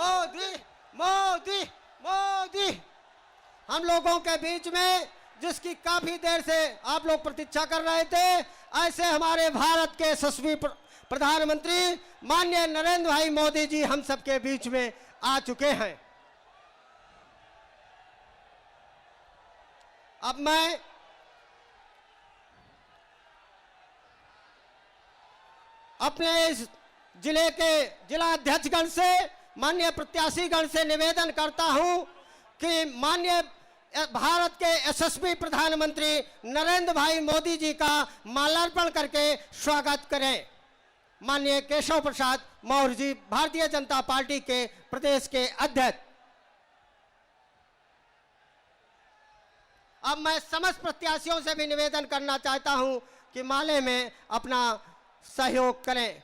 मोदी मोदी मोदी। हम लोगों के बीच में जिसकी काफी देर से आप लोग प्रतीक्षा कर रहे थे, ऐसे हमारे भारत के यशस्वी प्रधानमंत्री माननीय नरेंद्र भाई मोदी जी हम सबके बीच में आ चुके हैं। अब मैं अपने इस जिले के जिला अध्यक्षगण से, माननीय प्रत्याशीगण से निवेदन करता हूं कि माननीय भारत के यशस्वी प्रधानमंत्री नरेंद्र भाई मोदी जी का माल्यार्पण करके स्वागत करें। माननीय केशव प्रसाद मौर्य जी, भारतीय जनता पार्टी के प्रदेश के अध्यक्ष। अब मैं समस्त प्रत्याशियों से भी निवेदन करना चाहता हूं कि माले में अपना सहयोग करें।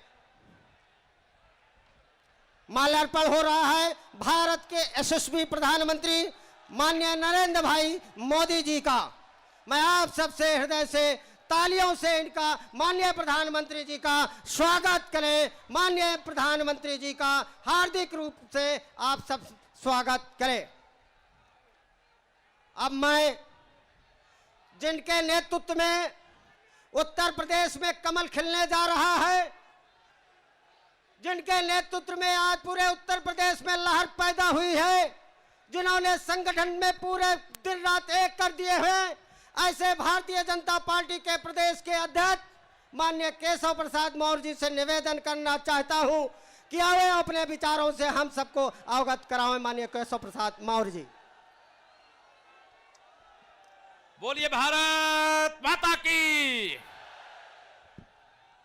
माल्यार्पण हो रहा है भारत के यशस्वी प्रधानमंत्री माननीय नरेंद्र भाई मोदी जी का। मैं आप सबसे हृदय से तालियों से इनका माननीय प्रधानमंत्री जी का स्वागत करें। माननीय प्रधानमंत्री जी का हार्दिक रूप से आप सब स्वागत करें। अब मैं जिनके नेतृत्व में उत्तर प्रदेश में कमल खिलने जा रहा है, जिनके नेतृत्व में आज पूरे उत्तर प्रदेश में लहर पैदा हुई है, जिन्होंने संगठन में पूरे दिन रात एक कर दिए हैं, ऐसे भारतीय जनता पार्टी के प्रदेश के अध्यक्ष माननीय केशव प्रसाद मौर्य जी से निवेदन करना चाहता हूं कि आवे अपने विचारों से हम सबको अवगत कराएं। माननीय केशव प्रसाद मौर्य जी। बोलिए भारत माता की।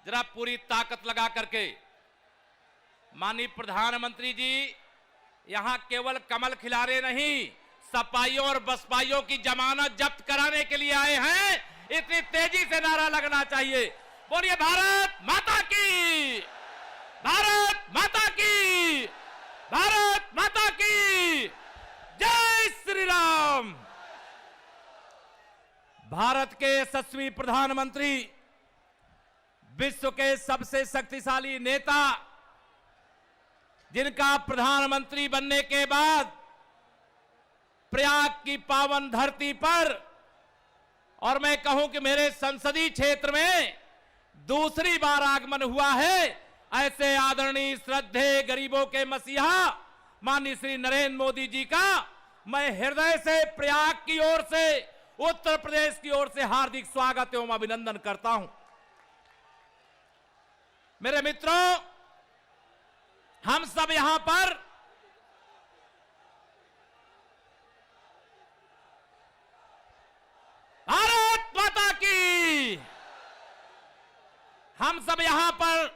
जरा पूरी ताकत लगा करके माननीय प्रधानमंत्री जी यहां केवल कमल खिलारे नहीं, सपाइयों और बसपाइयों की जमानत जब्त कराने के लिए आए हैं। इतनी तेजी से नारा लगना चाहिए। बोलिए भारत माता की, भारत माता की, भारत माता की। जय श्री राम। भारत के यशस्वी प्रधानमंत्री, विश्व के सबसे शक्तिशाली नेता, जिनका प्रधानमंत्री बनने के बाद प्रयाग की पावन धरती पर और मैं कहूं कि मेरे संसदीय क्षेत्र में दूसरी बार आगमन हुआ है, ऐसे आदरणीय श्रद्धेय गरीबों के मसीहा माननीय श्री नरेंद्र मोदी जी का मैं हृदय से प्रयाग की ओर से, उत्तर प्रदेश की ओर से हार्दिक स्वागत एवं अभिनंदन करता हूं। मेरे मित्रों, हम सब यहां पर भारत माता की, हम सब यहां पर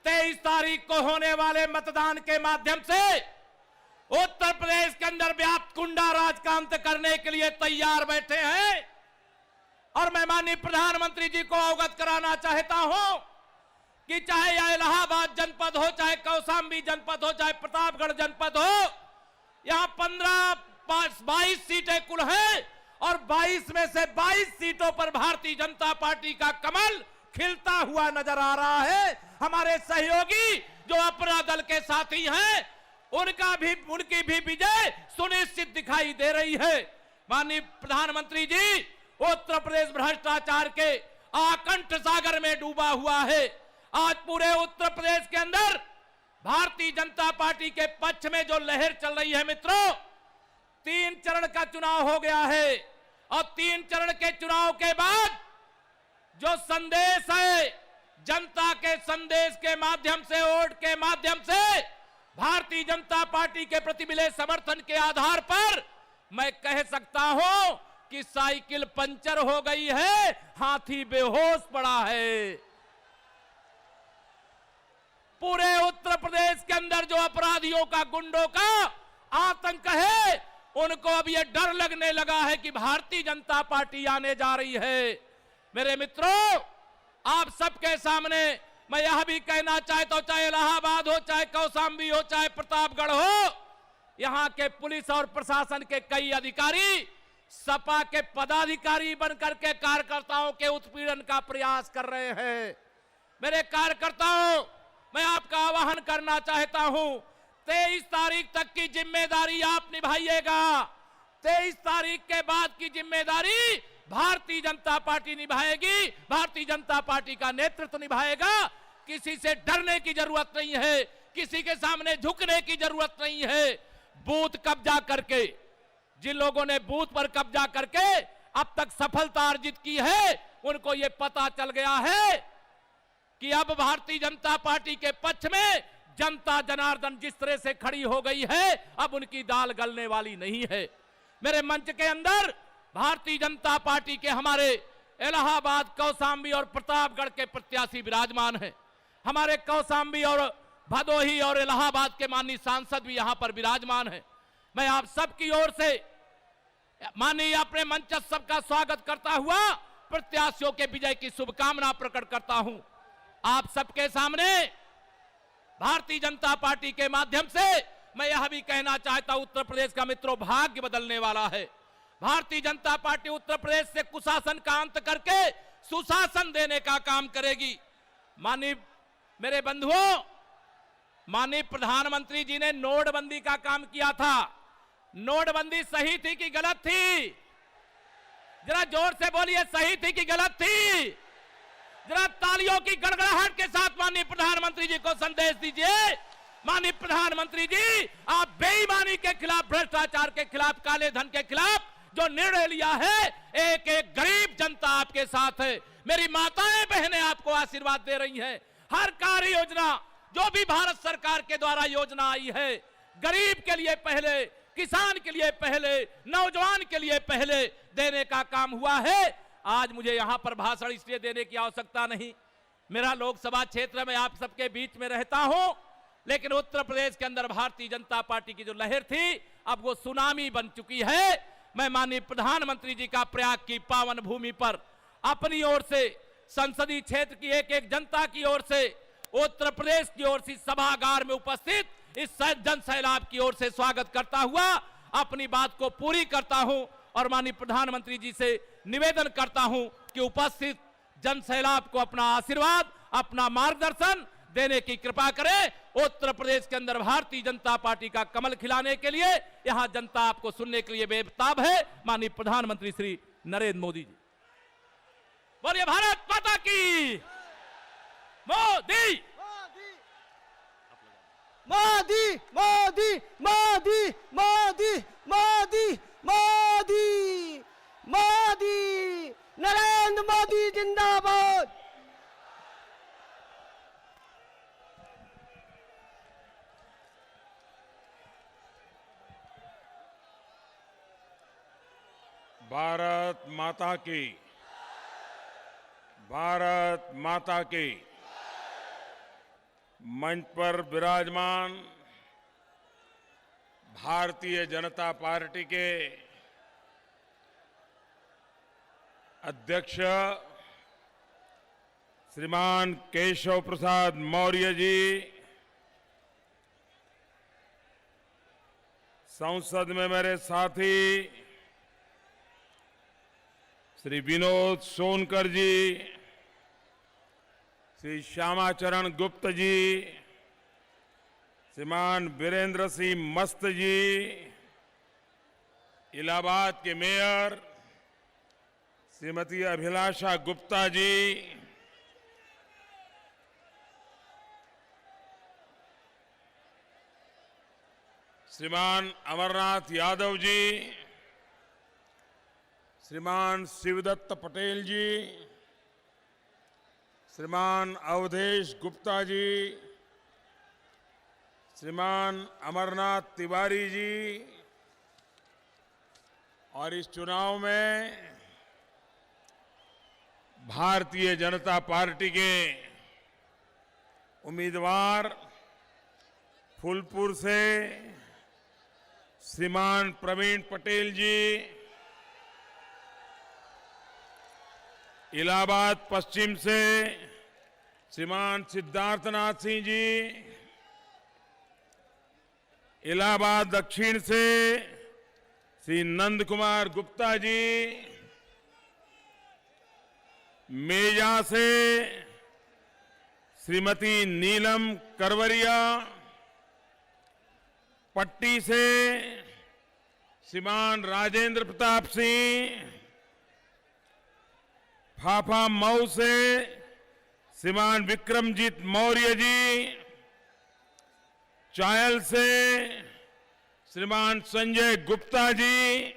23 तारीख को होने वाले मतदान के माध्यम से उत्तर प्रदेश के अंदर व्याप्त गुंडा राज का अंत करने के लिए तैयार बैठे हैं। और मैं माननीय प्रधानमंत्री जी को अवगत कराना चाहता हूं कि चाहे यह इलाहाबाद जनपद हो, चाहे कौशाम्बी जनपद हो, चाहे प्रतापगढ़ जनपद हो, यहां 22 सीटें कुल हैं और 22 में से 22 सीटों पर भारतीय जनता पार्टी का कमल खिलता हुआ नजर आ रहा है। हमारे सहयोगी जो अपना दल के साथी हैं, उनकी भी विजय सुनिश्चित दिखाई दे रही है। माननीय प्रधानमंत्री जी, उत्तर प्रदेश भ्रष्टाचार के आकंठ सागर में डूबा हुआ है। आज पूरे उत्तर प्रदेश के अंदर भारतीय जनता पार्टी के पक्ष में जो लहर चल रही है मित्रों, 3 चरण का चुनाव हो गया है और 3 चरण के चुनाव के बाद जो संदेश है, जनता के संदेश के माध्यम से, वोट के माध्यम से भारतीय जनता पार्टी के प्रति मिले समर्थन के आधार पर मैं कह सकता हूं कि साइकिल पंचर हो गई है, हाथी बेहोश पड़ा है। पूरे उत्तर प्रदेश के अंदर जो अपराधियों का, गुंडों का आतंक है, उनको अब यह डर लगने लगा है कि भारतीय जनता पार्टी आने जा रही है। मेरे मित्रों, आप सबके सामने मैं यह भी कहना चाहता हूं, चाहे इलाहाबाद हो, चाहे कौशाम्बी हो, चाहे प्रतापगढ़ हो, यहां के पुलिस और प्रशासन के कई अधिकारी सपा के पदाधिकारी बनकर के कार्यकर्ताओं के उत्पीड़न का प्रयास कर रहे हैं। मेरे कार्यकर्ताओं, मैं आपका आह्वान करना चाहता हूं 23 तारीख तक की जिम्मेदारी आप निभाइएगा। 23 तारीख के बाद की जिम्मेदारी भारतीय जनता पार्टी निभाएगी, भारतीय जनता पार्टी का नेतृत्व निभाएगा। किसी से डरने की जरूरत नहीं है, किसी के सामने झुकने की जरूरत नहीं है। बूथ कब्जा करके, जिन लोगों ने बूथ पर कब्जा करके अब तक सफलता अर्जित की है, उनको यह पता चल गया है कि अब भारतीय जनता पार्टी के पक्ष में जनता जनार्दन जिस तरह से खड़ी हो गई है, अब उनकी दाल गलने वाली नहीं है। मेरे मंच के अंदर भारतीय जनता पार्टी के हमारे इलाहाबाद, कौशाम्बी और प्रतापगढ़ के प्रत्याशी विराजमान हैं। हमारे कौशाम्बी और भदोही और इलाहाबाद के माननीय सांसद भी यहां पर विराजमान हैं। मैं आप सबकी ओर से माननीय अपने मंच सबका स्वागत करता हुआ प्रत्याशियों के विजय की शुभकामना प्रकट करता हूं। आप सबके सामने भारतीय जनता पार्टी के माध्यम से मैं यह भी कहना चाहता हूं, उत्तर प्रदेश का मित्रों, भाग्य बदलने वाला है। भारतीय जनता पार्टी उत्तर प्रदेश से कुशासन का अंत करके सुशासन देने का काम करेगी। माननीय मेरे बंधुओं, माननीय प्रधानमंत्री जी ने नोटबंदी का काम किया था। नोटबंदी सही थी कि गलत थी? जरा जोर से बोलिए, सही थी कि गलत थी? जरा तालियों की गड़गड़ाहट के साथ माननीय प्रधानमंत्री जी को संदेश दीजिए। माननीय प्रधानमंत्री जी, आप बेईमानी के खिलाफ, भ्रष्टाचार के खिलाफ, काले धन के खिलाफ जो निर्णय लिया है, एक एक गरीब जनता आपके साथ है। मेरी माताएं बहनें आपको आशीर्वाद दे रही हैं। हर कार्य योजना जो भी भारत सरकार के द्वारा योजना आई है, गरीब के लिए पहले, किसान के लिए पहले, नौजवान के लिए पहले देने का काम हुआ है। आज मुझे यहां पर भाषण इसलिए देने की आवश्यकता नहीं, मेरा लोकसभा क्षेत्र में आप सबके बीच में रहता हूं, लेकिन उत्तर प्रदेश के अंदर भारतीय जनता पार्टी की जो लहर थी, अब वो सुनामी बन चुकी है। मैं माननीय प्रधानमंत्री जी का प्रयाग की पावन भूमि पर अपनी ओर से, संसदीय क्षेत्र की एक एक जनता की ओर से, उत्तर प्रदेश की ओर से सभागार में उपस्थित इस जन सैलाब की ओर से स्वागत करता हुआ अपनी बात को पूरी करता हूं और माननीय प्रधानमंत्री जी से निवेदन करता हूं कि उपस्थित जन सैलाब को अपना आशीर्वाद, अपना मार्गदर्शन देने की कृपा करें। उत्तर प्रदेश के अंदर भारतीय जनता पार्टी का कमल खिलाने के लिए यहां जनता आपको सुनने के लिए बेताब है। माननीय प्रधानमंत्री श्री नरेंद्र मोदी जी, बोलिए भारत माता की। मोदी मोदी मोदी मोदी मोदी मोदी मोदी मोदी, नरेंद्र मोदी जिंदाबाद। भारत माता की, भारत माता की। मंच पर विराजमान भारतीय जनता पार्टी के अध्यक्ष श्रीमान केशव प्रसाद मौर्य जी, संसद में मेरे साथी श्री विनोद सोनकर जी, श्री श्यामाचरण गुप्त जी, श्रीमान वीरेंद्र सिंह मस्त जी, इलाहाबाद के मेयर श्रीमती अभिलाषा गुप्ता जी, श्रीमान अमरनाथ यादव जी, श्रीमान शिवदत्त पटेल जी, श्रीमान अवधेश गुप्ता जी, श्रीमान अमरनाथ तिवारी जी, और इस चुनाव में भारतीय जनता पार्टी के उम्मीदवार फूलपुर से श्रीमान प्रवीण पटेल जी, इलाहाबाद पश्चिम से श्रीमान सिद्धार्थनाथ सिंह जी, इलाहाबाद दक्षिण से श्री नंद कुमार गुप्ता जी, मेजा से श्रीमती नीलम करवरिया, पट्टी से श्रीमान राजेंद्र प्रताप सिंह, फाफा मऊ से श्रीमान विक्रमजीत मौर्य जी, चायल से श्रीमान संजय गुप्ता जी,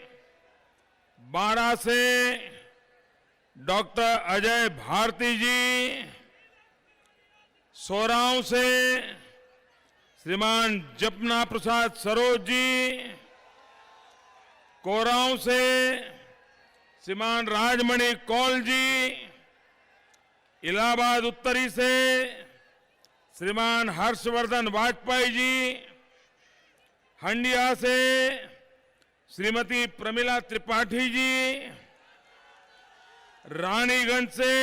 बारा से डॉक्टर अजय भारती जी, सोराव से श्रीमान जपना प्रसाद सरोज जी, कोराव से श्रीमान राजमणि कौल जी, इलाहाबाद उत्तरी से श्रीमान हर्षवर्धन वाजपेयी जी, हंडिया से श्रीमती प्रमिला त्रिपाठी जी, रानीगंज से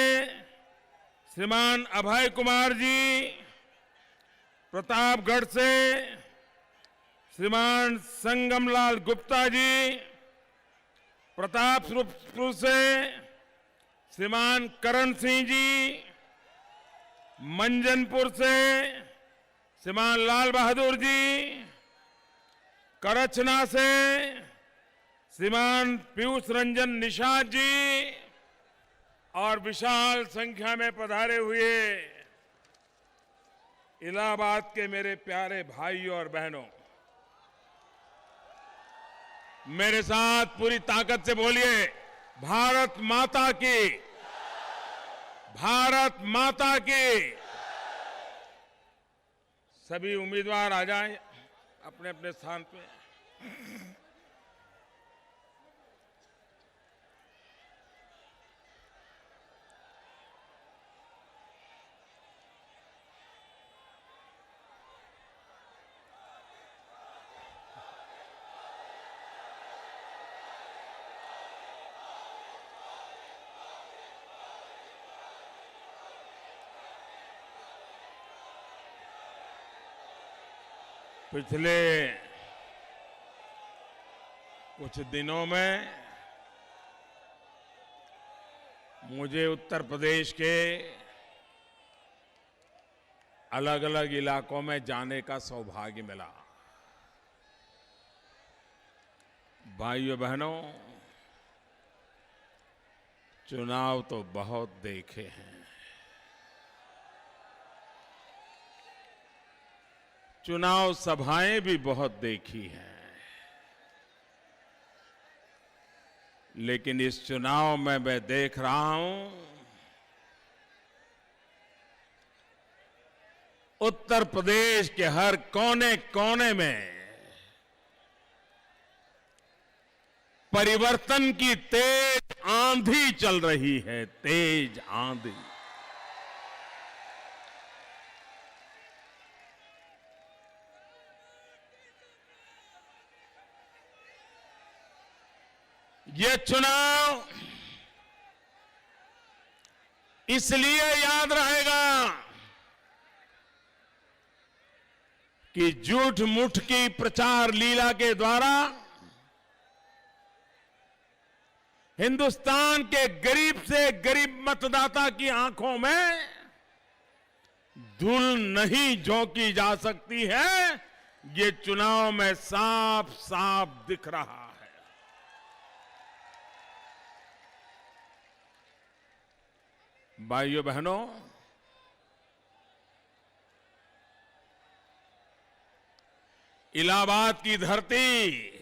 श्रीमान अभय कुमार जी, प्रतापगढ़ से श्रीमान संगमलाल गुप्ता जी, प्रतापपुर से श्रीमान करण सिंह जी, मंजनपुर से श्रीमान लाल बहादुर जी, करछना से श्रीमान पीयूष रंजन निषाद जी और विशाल संख्या में पधारे हुए इलाहाबाद के मेरे प्यारे भाइयों और बहनों, मेरे साथ पूरी ताकत से बोलिए, भारत माता की, भारत माता की। सभी उम्मीदवार आ जाएं अपने अपने स्थान पे। पिछले कुछ दिनों में मुझे उत्तर प्रदेश के अलग अलग इलाकों में जाने का सौभाग्य मिला। भाइयों बहनों, चुनाव तो बहुत देखे हैं, चुनाव सभाएं भी बहुत देखी हैं, लेकिन इस चुनाव में मैं देख रहा हूं उत्तर प्रदेश के हर कोने कोने में परिवर्तन की तेज आंधी चल रही है, तेज आंधी। ये चुनाव इसलिए याद रहेगा कि झूठ मूठ की प्रचार लीला के द्वारा हिंदुस्तान के गरीब से गरीब मतदाता की आंखों में धूल नहीं झोंकी जा सकती है, ये चुनाव में साफ साफ दिख रहा है। भाइयों बहनों, इलाहाबाद की धरती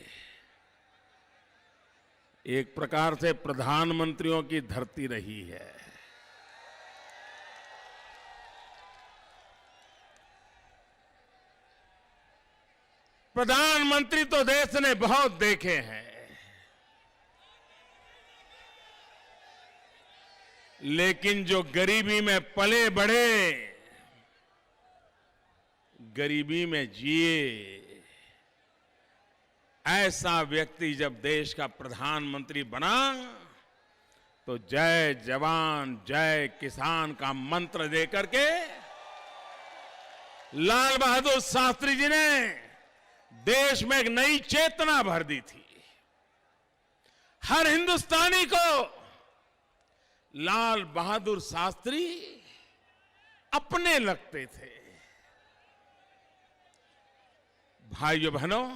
एक प्रकार से प्रधानमंत्रियों की धरती रही है। प्रधानमंत्री तो देश ने बहुत देखे हैं, लेकिन जो गरीबी में पले बढ़े, गरीबी में जिए, ऐसा व्यक्ति जब देश का प्रधानमंत्री बना तो जय जवान जय किसान का मंत्र देकर के लाल बहादुर शास्त्री जी ने देश में एक नई चेतना भर दी थी। हर हिंदुस्तानी को लाल बहादुर शास्त्री अपने लगते थे। भाइयों बहनों,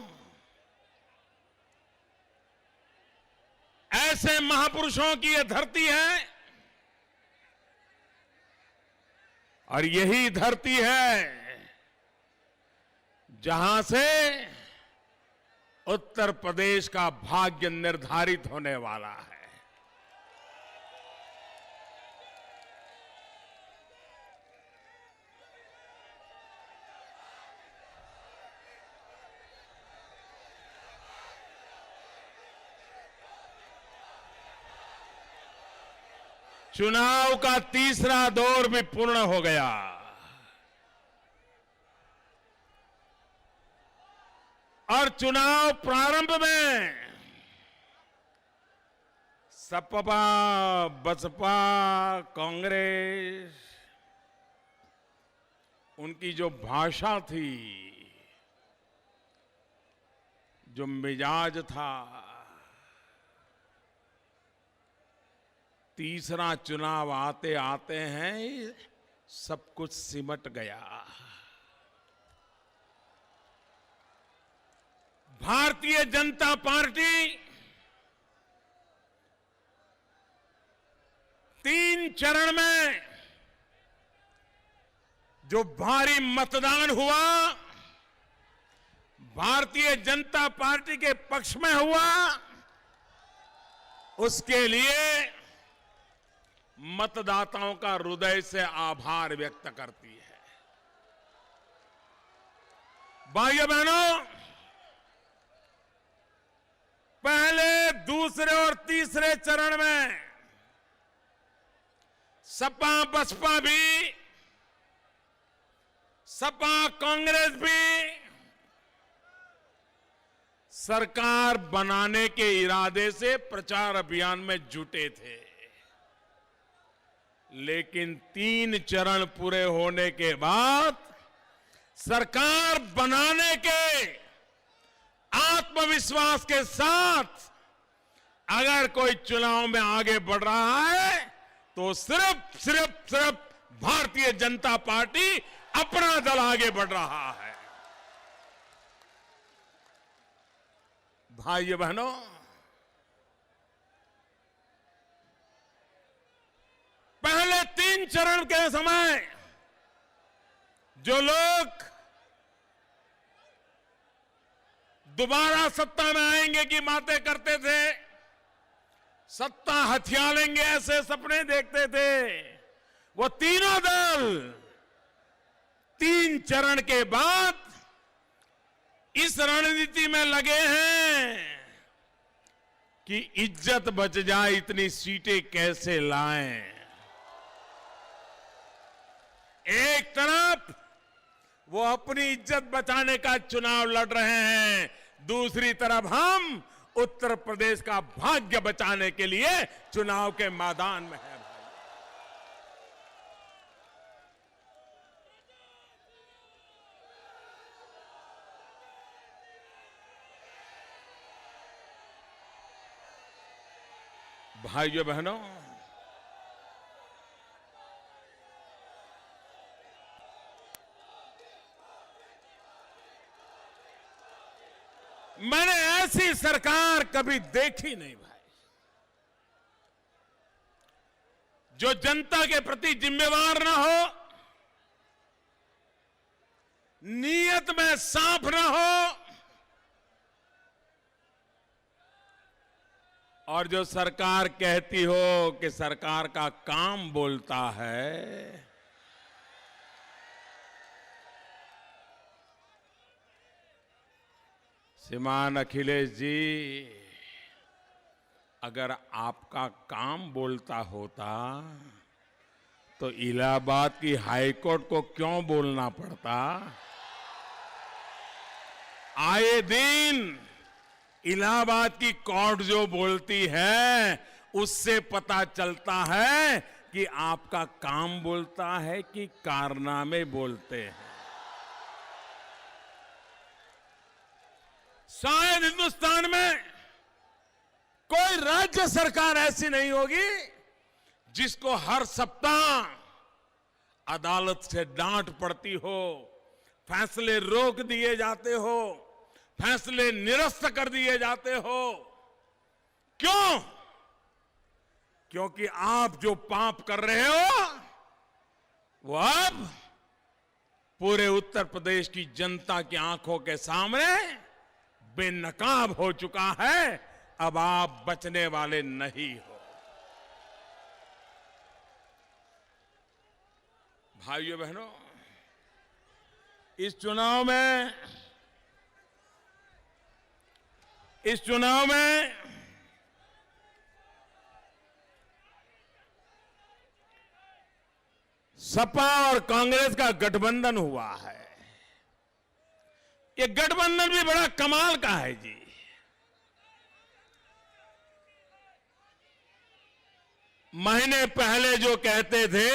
ऐसे महापुरुषों की यह धरती है और यही धरती है जहां से उत्तर प्रदेश का भाग्य निर्धारित होने वाला है। चुनाव का तीसरा दौर भी पूर्ण हो गया। और चुनाव प्रारंभ में सपा, बसपा, कांग्रेस, उनकी जो भाषा थी, जो मिजाज था, तीसरा चुनाव आते आते हैं सब कुछ सिमट गया। भारतीय जनता पार्टी 3 चरण में जो भारी मतदान हुआ, भारतीय जनता पार्टी के पक्ष में हुआ, उसके लिए मतदाताओं का हृदय से आभार व्यक्त करती है। भाइयों बहनों, पहले, दूसरे और तीसरे चरण में सपा बसपा भी, सपा कांग्रेस भी सरकार बनाने के इरादे से प्रचार अभियान में जुटे थे। लेकिन 3 चरण पूरे होने के बाद सरकार बनाने के आत्मविश्वास के साथ अगर कोई चुनाव में आगे बढ़ रहा है तो सिर्फ भारतीय जनता पार्टी अपना दल आगे बढ़ रहा है। भाइयों बहनों, पहले 3 चरण के समय जो लोग दोबारा सत्ता में आएंगे की बातें करते थे, सत्ता हथिया लेंगे ऐसे सपने देखते थे, वो तीनों दल 3 चरण के बाद इस रणनीति में लगे हैं कि इज्जत बच जाए, इतनी सीटें कैसे लाएं। एक तरफ वो अपनी इज्जत बचाने का चुनाव लड़ रहे हैं, दूसरी तरफ हम उत्तर प्रदेश का भाग्य बचाने के लिए चुनाव के मैदान में हैं। भाइयों बहनों, मैंने ऐसी सरकार कभी देखी नहीं भाई, जो जनता के प्रति जिम्मेवार ना हो, नीयत में साफ ना हो, और जो सरकार कहती हो कि सरकार का काम बोलता है। श्रीमान अखिलेश जी, अगर आपका काम बोलता होता तो इलाहाबाद की हाईकोर्ट को क्यों बोलना पड़ता? आए दिन इलाहाबाद की कोर्ट जो बोलती है उससे पता चलता है कि आपका काम बोलता है कि कारनामे बोलते हैं। शायद हिंदुस्तान में कोई राज्य सरकार ऐसी नहीं होगी जिसको हर सप्ताह अदालत से डांट पड़ती हो, फैसले रोक दिए जाते हो, फैसले निरस्त कर दिए जाते हो। क्यों? क्योंकि आप जो पाप कर रहे हो वो अब पूरे उत्तर प्रदेश की जनता की आंखों के सामने बेनकाब हो चुका है। अब आप बचने वाले नहीं हो। भाइयों बहनों, इस चुनाव में सपा और कांग्रेस का गठबंधन हुआ है। ये गठबंधन भी बड़ा कमाल का है जी। महीने पहले जो कहते थे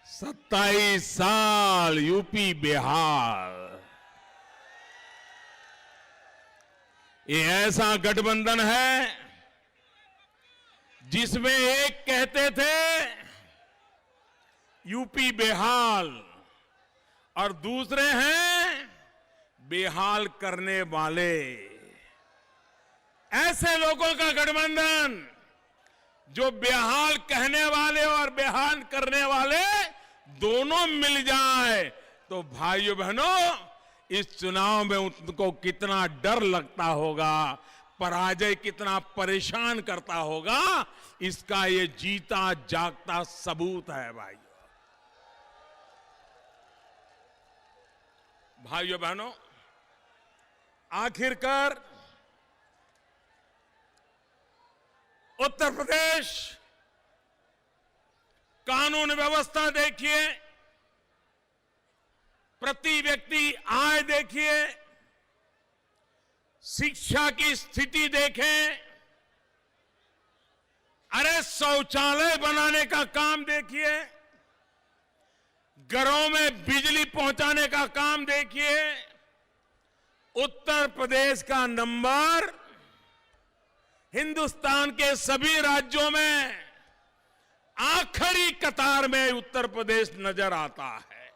27 साल यूपी बिहार, ये ऐसा गठबंधन है जिसमें एक कहते थे यूपी बेहाल और दूसरे हैं बेहाल करने वाले। ऐसे लोगों का गठबंधन जो बेहाल कहने वाले और बेहाल करने वाले दोनों मिल जाए तो भाइयों बहनों, इस चुनाव में उनको कितना डर लगता होगा, पराजय कितना परेशान करता होगा, इसका ये जीता जागता सबूत है। भाइयों बहनों, आखिरकार उत्तर प्रदेश कानून व्यवस्था देखिए, प्रति व्यक्ति आय देखिए, शिक्षा की स्थिति देखें, अरे शौचालय बनाने का काम देखिए, घरों में बिजली पहुंचाने का काम देखिए। उत्तर प्रदेश का नंबर हिंदुस्तान के सभी राज्यों में आखिरी कतार में उत्तर प्रदेश नजर आता है।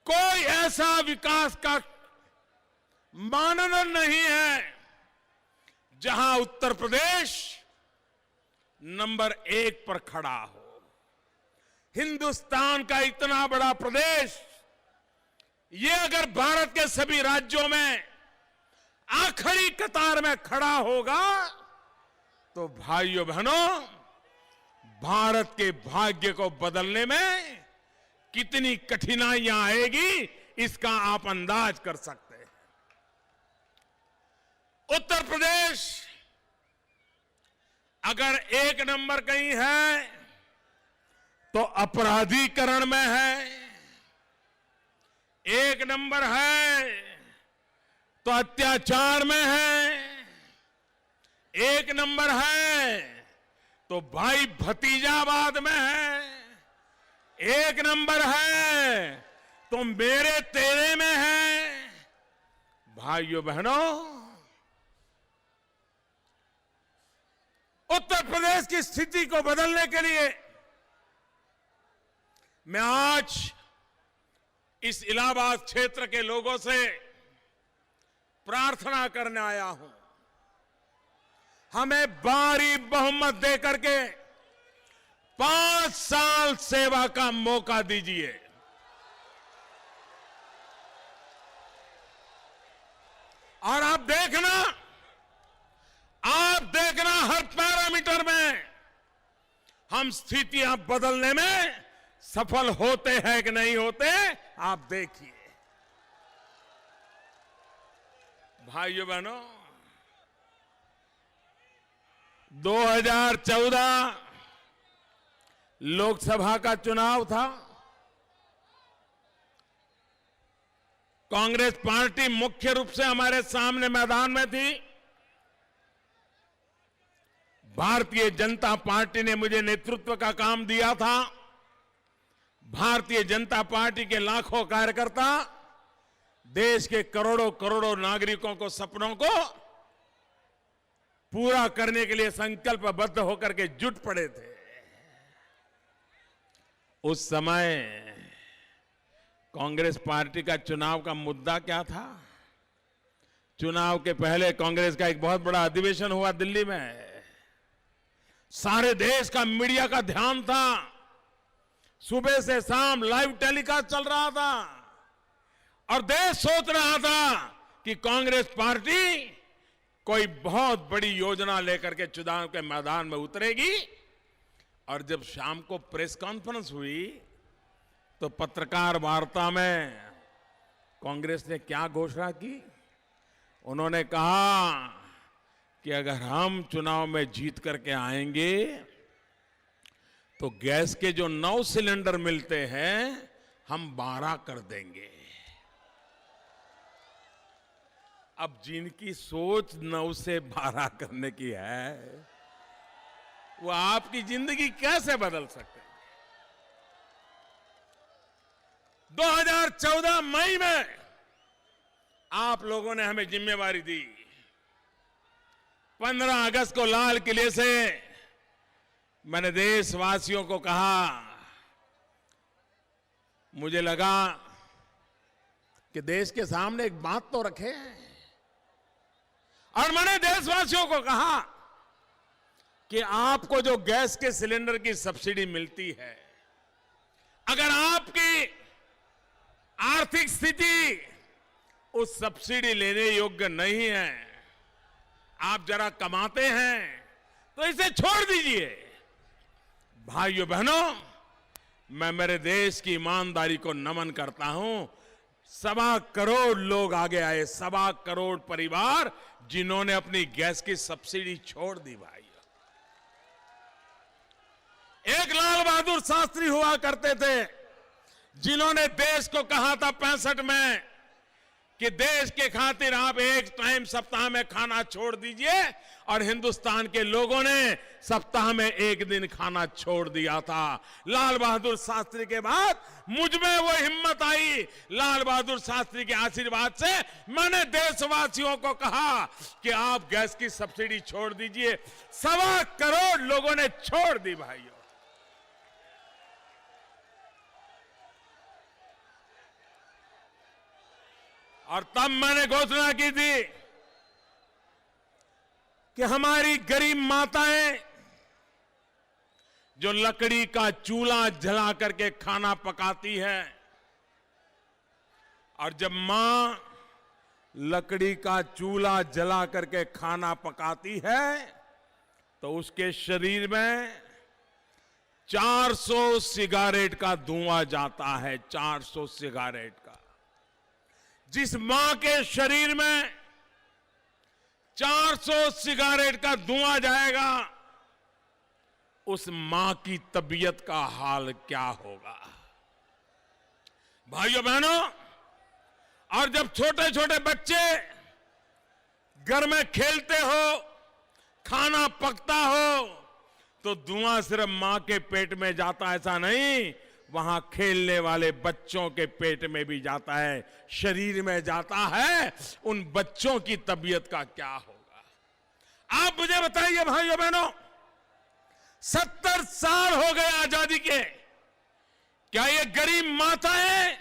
कोई ऐसा विकास का मानदंड नहीं है जहां उत्तर प्रदेश नंबर 1 पर खड़ा हो। हिंदुस्तान का इतना बड़ा प्रदेश, ये अगर भारत के सभी राज्यों में आखिरी कतार में खड़ा होगा तो भाइयों बहनों, भारत के भाग्य को बदलने में कितनी कठिनाइयां आएगी, इसका आप अंदाज कर सकते हैं। उत्तर प्रदेश अगर 1 नंबर कहीं है तो अपराधीकरण में है, 1 नंबर है तो अत्याचार में है, 1 नंबर है तो भाई भतीजावाद में है, 1 नंबर है तो मेरे तेरे में है। भाइयों बहनों, उत्तर प्रदेश की स्थिति को बदलने के लिए मैं आज इस इलाहाबाद क्षेत्र के लोगों से प्रार्थना करने आया हूं, हमें भारी बहुमत देकर के 5 साल सेवा का मौका दीजिए। और आप देखना हर पैरामीटर में हम स्थितियां बदलने में सफल होते हैं कि नहीं होते, आप देखिए। भाइयों बहनों, 2014 लोकसभा का चुनाव था। कांग्रेस पार्टी मुख्य रूप से हमारे सामने मैदान में थी। भारतीय जनता पार्टी ने मुझे नेतृत्व का काम दिया था। भारतीय जनता पार्टी के लाखों कार्यकर्ता देश के करोड़ों करोड़ों नागरिकों को सपनों को पूरा करने के लिए संकल्पबद्ध होकर के जुट पड़े थे। उस समय कांग्रेस पार्टी का चुनाव का मुद्दा क्या था? चुनाव के पहले कांग्रेस का एक बहुत बड़ा अधिवेशन हुआ दिल्ली में। सारे देश का मीडिया का ध्यान था। सुबह से शाम लाइव टेलीकास्ट चल रहा था और देश सोच रहा था कि कांग्रेस पार्टी कोई बहुत बड़ी योजना लेकर के चुनाव के मैदान में उतरेगी। और जब शाम को प्रेस कॉन्फ्रेंस हुई तो पत्रकार वार्ता में कांग्रेस ने क्या घोषणा की? उन्होंने कहा कि अगर हम चुनाव में जीत करके आएंगे तो गैस के जो 9 सिलेंडर मिलते हैं हम 12 कर देंगे। अब जिनकी सोच 9 से 12 करने की है वो आपकी जिंदगी कैसे बदल सकते हैं? 2014 मई में आप लोगों ने हमें जिम्मेवारी दी। 15 अगस्त को लाल किले से मैंने देशवासियों को कहा, मुझे लगा कि देश के सामने एक बात तो रखे, और मैंने देशवासियों को कहा कि आपको जो गैस के सिलेंडर की सब्सिडी मिलती है, अगर आपकी आर्थिक स्थिति उस सब्सिडी लेने योग्य नहीं है, आप जरा कमाते हैं तो इसे छोड़ दीजिए। भाइयों बहनों, मैं मेरे देश की ईमानदारी को नमन करता हूं। 1.25 करोड़ लोग आगे आए, 1.25 करोड़ परिवार जिन्होंने अपनी गैस की सब्सिडी छोड़ दी। भाई, एक लाल बहादुर शास्त्री हुआ करते थे जिन्होंने देश को कहा था 65 में कि देश के खातिर आप एक टाइम सप्ताह में खाना छोड़ दीजिए, और हिंदुस्तान के लोगों ने सप्ताह में एक दिन खाना छोड़ दिया था। लाल बहादुर शास्त्री के बाद मुझ में वो हिम्मत आई। लाल बहादुर शास्त्री के आशीर्वाद से मैंने देशवासियों को कहा कि आप गैस की सब्सिडी छोड़ दीजिए। 1.25 करोड़ लोगों ने छोड़ दी। भाइयों, और तब मैंने घोषणा की थी कि हमारी गरीब माताएं जो लकड़ी का चूल्हा जला करके खाना पकाती है, और जब मां लकड़ी का चूल्हा जला करके खाना पकाती है तो उसके शरीर में 400 सिगारेट का धुआं जाता है। 400 सिगारेट का। जिस मां के शरीर में 400 सिगारेट का धुआं जाएगा, उस मां की तबीयत का हाल क्या होगा? भाइयों बहनों, और जब छोटे छोटे बच्चे घर में खेलते हो, खाना पकता हो, तो धुआं सिर्फ मां के पेट में जाता ऐसा नहीं, वहां खेलने वाले बच्चों के पेट में भी जाता है, शरीर में जाता है। उन बच्चों की तबीयत का क्या होगा? आप मुझे बताइए भाइयों बहनों, 70 साल हो गए आजादी के, क्या ये गरीब माताएं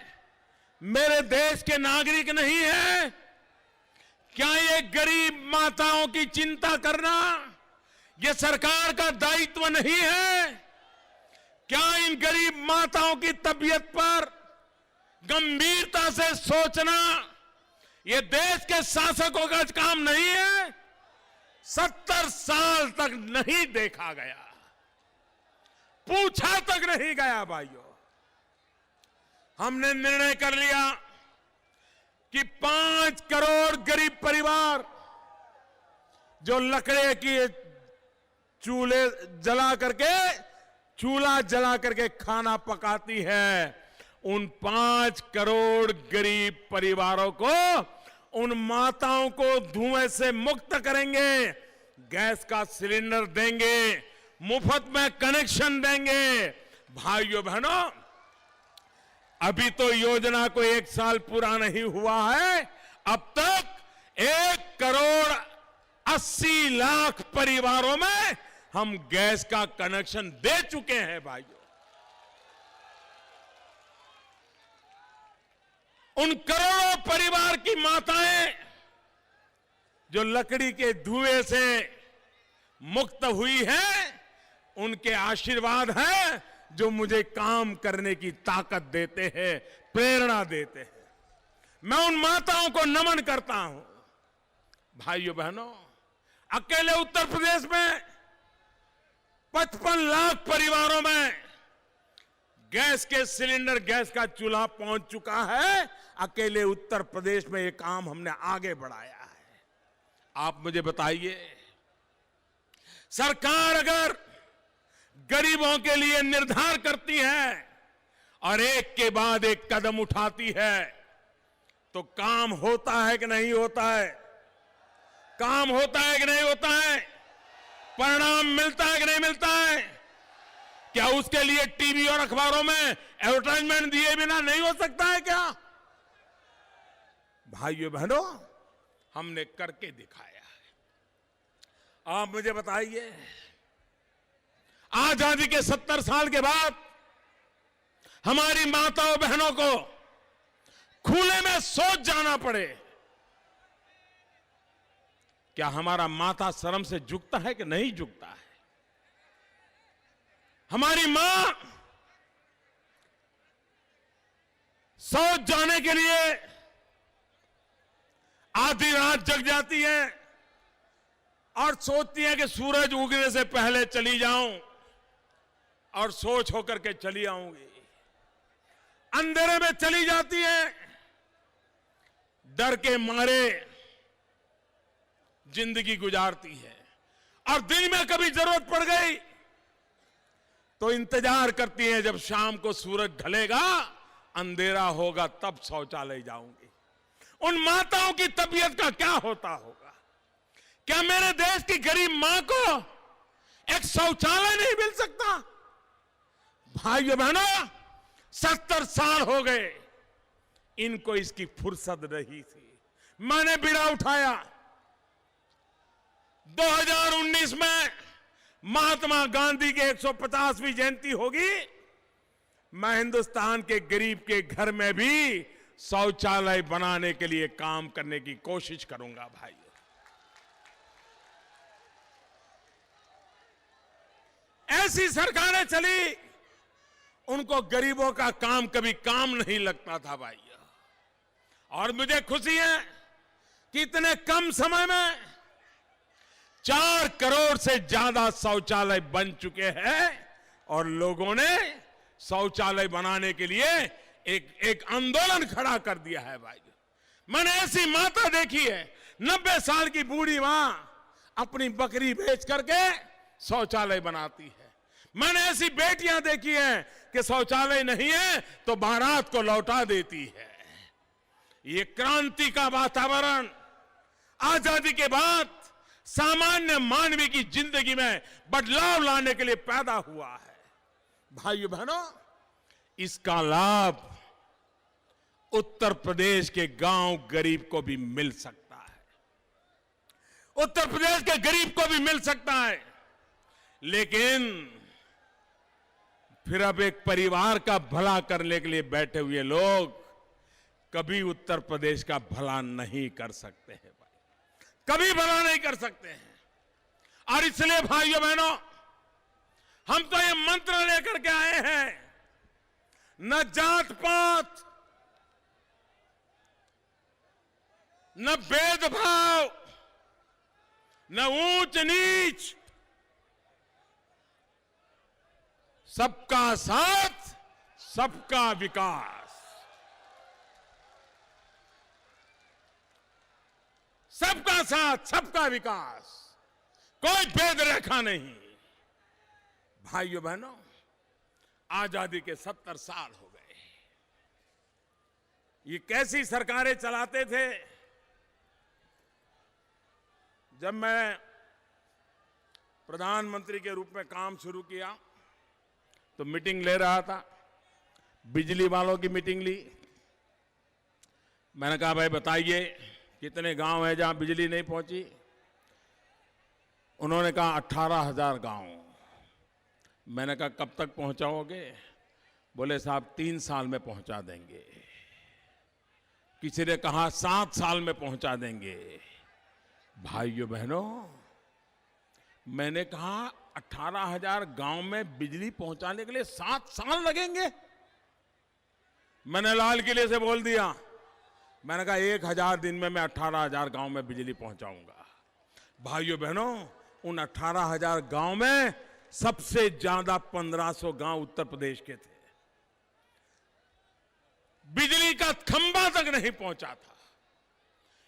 मेरे देश के नागरिक नहीं है? क्या ये गरीब माताओं की चिंता करना ये सरकार का दायित्व नहीं है? क्या इन गरीब माताओं की तबीयत पर गंभीरता से सोचना ये देश के शासकों का काम नहीं है? 70 साल तक नहीं देखा गया, पूछा तक नहीं गया। भाइयों, हमने निर्णय कर लिया कि 5 करोड़ गरीब परिवार जो लकड़े की चूल्हा जला करके खाना पकाती है, उन 5 करोड़ गरीब परिवारों को, उन माताओं को धुएं से मुक्त करेंगे, गैस का सिलेंडर देंगे, मुफ्त में कनेक्शन देंगे। भाइयों बहनों, अभी तो योजना को 1 साल पूरा नहीं हुआ है, अब तक 1 करोड़ 80 लाख परिवारों में हम गैस का कनेक्शन दे चुके हैं। भाइयों, उन करोड़ों परिवार की माताएं जो लकड़ी के धुएं से मुक्त हुई हैं, उनके आशीर्वाद हैं जो मुझे काम करने की ताकत देते हैं, प्रेरणा देते हैं। मैं उन माताओं को नमन करता हूं। भाइयों बहनों, अकेले उत्तर प्रदेश में 55 लाख परिवारों में गैस के सिलेंडर, गैस का चूल्हा पहुंच चुका है। अकेले उत्तर प्रदेश में ये काम हमने आगे बढ़ाया है। आप मुझे बताइए, सरकार अगर गरीबों के लिए निर्धार करती है और एक के बाद एक कदम उठाती है, तो काम होता है कि नहीं होता है? काम होता है कि नहीं होता है? परिणाम मिलता है कि नहीं मिलता है? क्या उसके लिए टीवी और अखबारों में एडवर्टाइजमेंट दिए बिना नहीं हो सकता है क्या? भाइयों बहनों, हमने करके दिखाया है। आप मुझे बताइए, आजादी के 70 साल के बाद हमारी माताओं बहनों को खुले में सोच जाना पड़े, क्या हमारा माथा शर्म से झुकता है कि नहीं झुकता है? हमारी मां सोच जाने के लिए आधी रात जग जाती है और सोचती है कि सूरज उगने से पहले चली जाऊं और सोच होकर के चली आऊंगी। अंधेरे में चली जाती है, डर के मारे जिंदगी गुजारती है, और दिन में कभी जरूरत पड़ गई तो इंतजार करती है जब शाम को सूरज ढलेगा, अंधेरा होगा, तब शौचालय जाऊंगी। उन माताओं की तबीयत का क्या होता होगा? क्या मेरे देश की गरीब मां को एक शौचालय नहीं मिल सकता? भाइयों बहनों, 70 साल हो गए, इनको इसकी फुर्सत नहीं थी। मैंने बीड़ा उठाया। 2019 में महात्मा गांधी की 150वीं जयंती होगी। मैं हिंदुस्तान के गरीब के घर में भी शौचालय बनाने के लिए काम करने की कोशिश करूंगा। भाइयों, ऐसी सरकारें चली, उनको गरीबों का काम कभी काम नहीं लगता था भाइयों। और मुझे खुशी है कि इतने कम समय में 4 करोड़ से ज्यादा शौचालय बन चुके हैं और लोगों ने शौचालय बनाने के लिए एक आंदोलन खड़ा कर दिया है भाइयों। मैंने ऐसी माता देखी है, 90 साल की बूढ़ी मां अपनी बकरी बेच करके शौचालय बनाती है। मैंने ऐसी बेटियां देखी हैं कि शौचालय नहीं है तो बारात को लौटा देती है। ये क्रांति का वातावरण आजादी के बाद सामान्य मानवी की जिंदगी में बदलाव लाने के लिए पैदा हुआ है। भाइयों बहनों, इसका लाभ उत्तर प्रदेश के गांव गरीब को भी मिल सकता है, उत्तर प्रदेश के गरीब को भी मिल सकता है। लेकिन फिर अब एक परिवार का भला करने के लिए बैठे हुए लोग कभी उत्तर प्रदेश का भला नहीं कर सकते हैं भाई, कभी भला नहीं कर सकते हैं। और इसलिए भाइयों बहनों, हम तो ये मंत्र लेकर के आए हैं, न जात पात, न भेदभाव, न ऊंच नीच, सबका साथ, सबका विकास। सबका साथ, सबका विकास, कोई भेद रेखा नहीं। भाइयों बहनों, आजादी के 70 साल हो गए। ये कैसी सरकारें चलाते थे? जब मैं प्रधानमंत्री के रूप में काम शुरू किया तो मीटिंग ले रहा था, बिजली वालों की मीटिंग ली। मैंने कहा भाई बताइए कितने गांव हैं जहां बिजली नहीं पहुंची? उन्होंने कहा 18,000 गांव। मैंने कहा कब तक पहुंचाओगे? बोले साहब 3 साल में पहुंचा देंगे। किसी ने कहा 7 साल में पहुंचा देंगे। भाइयों बहनों, मैंने कहा 18,000 गांव में बिजली पहुंचाने के लिए 7 साल लगेंगे। मैंने लाल किले से बोल दिया, मैंने कहा 1,000 दिन में मैं 18,000 गांव में बिजली पहुंचाऊंगा। भाइयों बहनों, उन 18,000 गांव में सबसे ज्यादा 1,500 गांव उत्तर प्रदेश के थे। बिजली का खंभा तक नहीं पहुंचा था।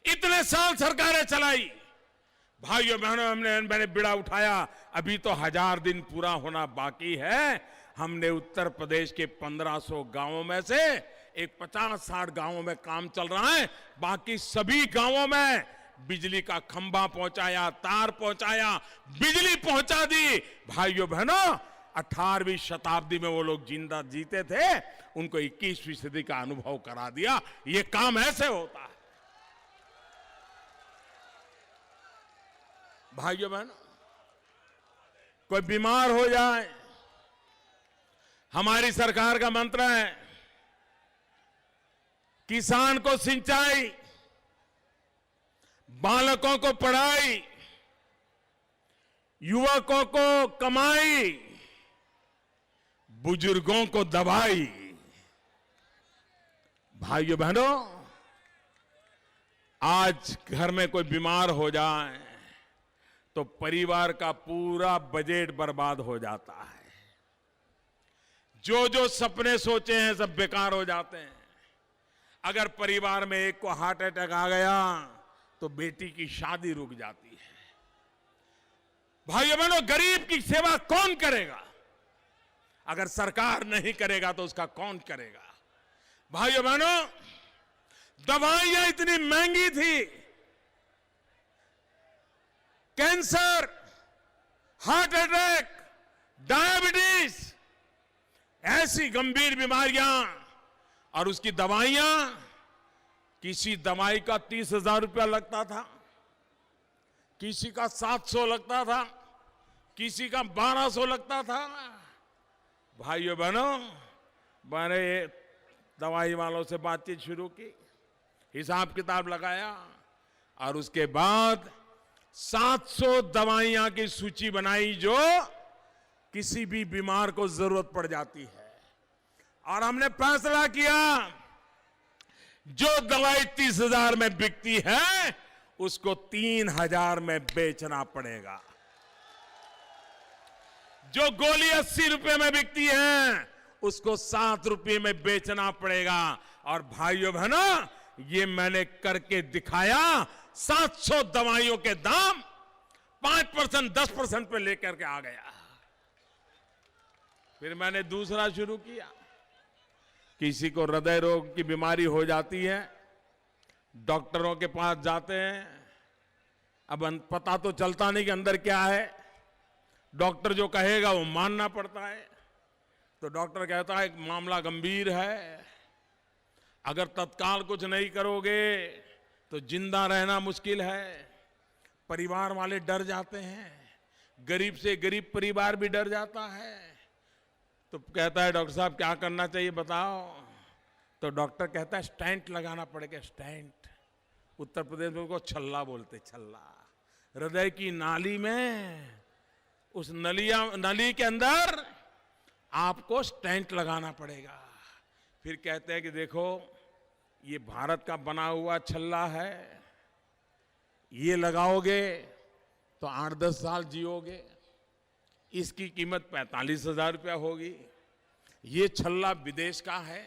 इतने साल सरकारें चलाई। भाइयों बहनों, मैंने बिड़ा उठाया, अभी तो 1000 दिन पूरा होना बाकी है। हमने उत्तर प्रदेश के 1,500 गांवों में से एक 50-60 गांवों में काम चल रहा है, बाकी सभी गांवों में बिजली का खंभा पहुंचाया, तार पहुंचाया, बिजली पहुंचा दी। भाइयों बहनों, 18वीं शताब्दी में वो लोग जिंदा जीते थे, उनको 21वीं सदी का अनुभव करा दिया। ये काम ऐसे होता है। भाइयों बहनों, कोई बीमार हो जाए, हमारी सरकार का मंत्र है, किसान को सिंचाई, बालकों को पढ़ाई, युवकों को कमाई, बुजुर्गों को दवाई। भाइयों बहनों, आज घर में कोई बीमार हो जाए तो परिवार का पूरा बजट बर्बाद हो जाता है। जो जो सपने सोचे हैं सब बेकार हो जाते हैं। अगर परिवार में एक को हार्ट अटैक आ गया तो बेटी की शादी रुक जाती है। भाइयों बहनों, गरीब की सेवा कौन करेगा? अगर सरकार नहीं करेगा तो उसका कौन करेगा? भाइयों बहनों, दवाइयां इतनी महंगी थी, कैंसर, हार्ट अटैक, डायबिटीज, ऐसी गंभीर बीमारियां, और उसकी दवाइयां, किसी दवाई का 30,000 रुपया लगता था, किसी का 700 लगता था, किसी का 1200 लगता था। भाइयों बहनों, मैंने दवाई वालों से बातचीत शुरू की, हिसाब किताब लगाया, और उसके बाद 700 दवाइयां की सूची बनाई जो किसी भी बीमार को जरूरत पड़ जाती है। और हमने फैसला किया, जो दवाई 30,000 में बिकती है उसको 3,000 में बेचना पड़ेगा। जो गोली 80 रुपए में बिकती है उसको 7 रुपए में बेचना पड़ेगा। और भाइयों बहनों, ये मैंने करके दिखाया। 700 दवाइयों के दाम 5%, 10% पे लेकर के आ गया। फिर मैंने दूसरा शुरू किया। किसी को हृदय रोग की बीमारी हो जाती है, डॉक्टरों के पास जाते हैं, अब पता तो चलता नहीं कि अंदर क्या है, डॉक्टर जो कहेगा वो मानना पड़ता है। तो डॉक्टर कहता है मामला गंभीर है, अगर तत्काल कुछ नहीं करोगे तो जिंदा रहना मुश्किल है। परिवार वाले डर जाते हैं, गरीब से गरीब परिवार भी डर जाता है। तो कहता है डॉक्टर साहब क्या करना चाहिए बताओ? तो डॉक्टर कहता है स्टेंट लगाना पड़ेगा। स्टेंट, उत्तर प्रदेश में उसको छल्ला बोलते, छल्ला। हृदय की नाली में, उस नली के अंदर आपको स्टेंट लगाना पड़ेगा। फिर कहते हैं कि देखो ये भारत का बना हुआ छल्ला है, ये लगाओगे तो 8-10 साल जियोगे, इसकी कीमत 45,000 रुपया होगी। ये छल्ला विदेश का है,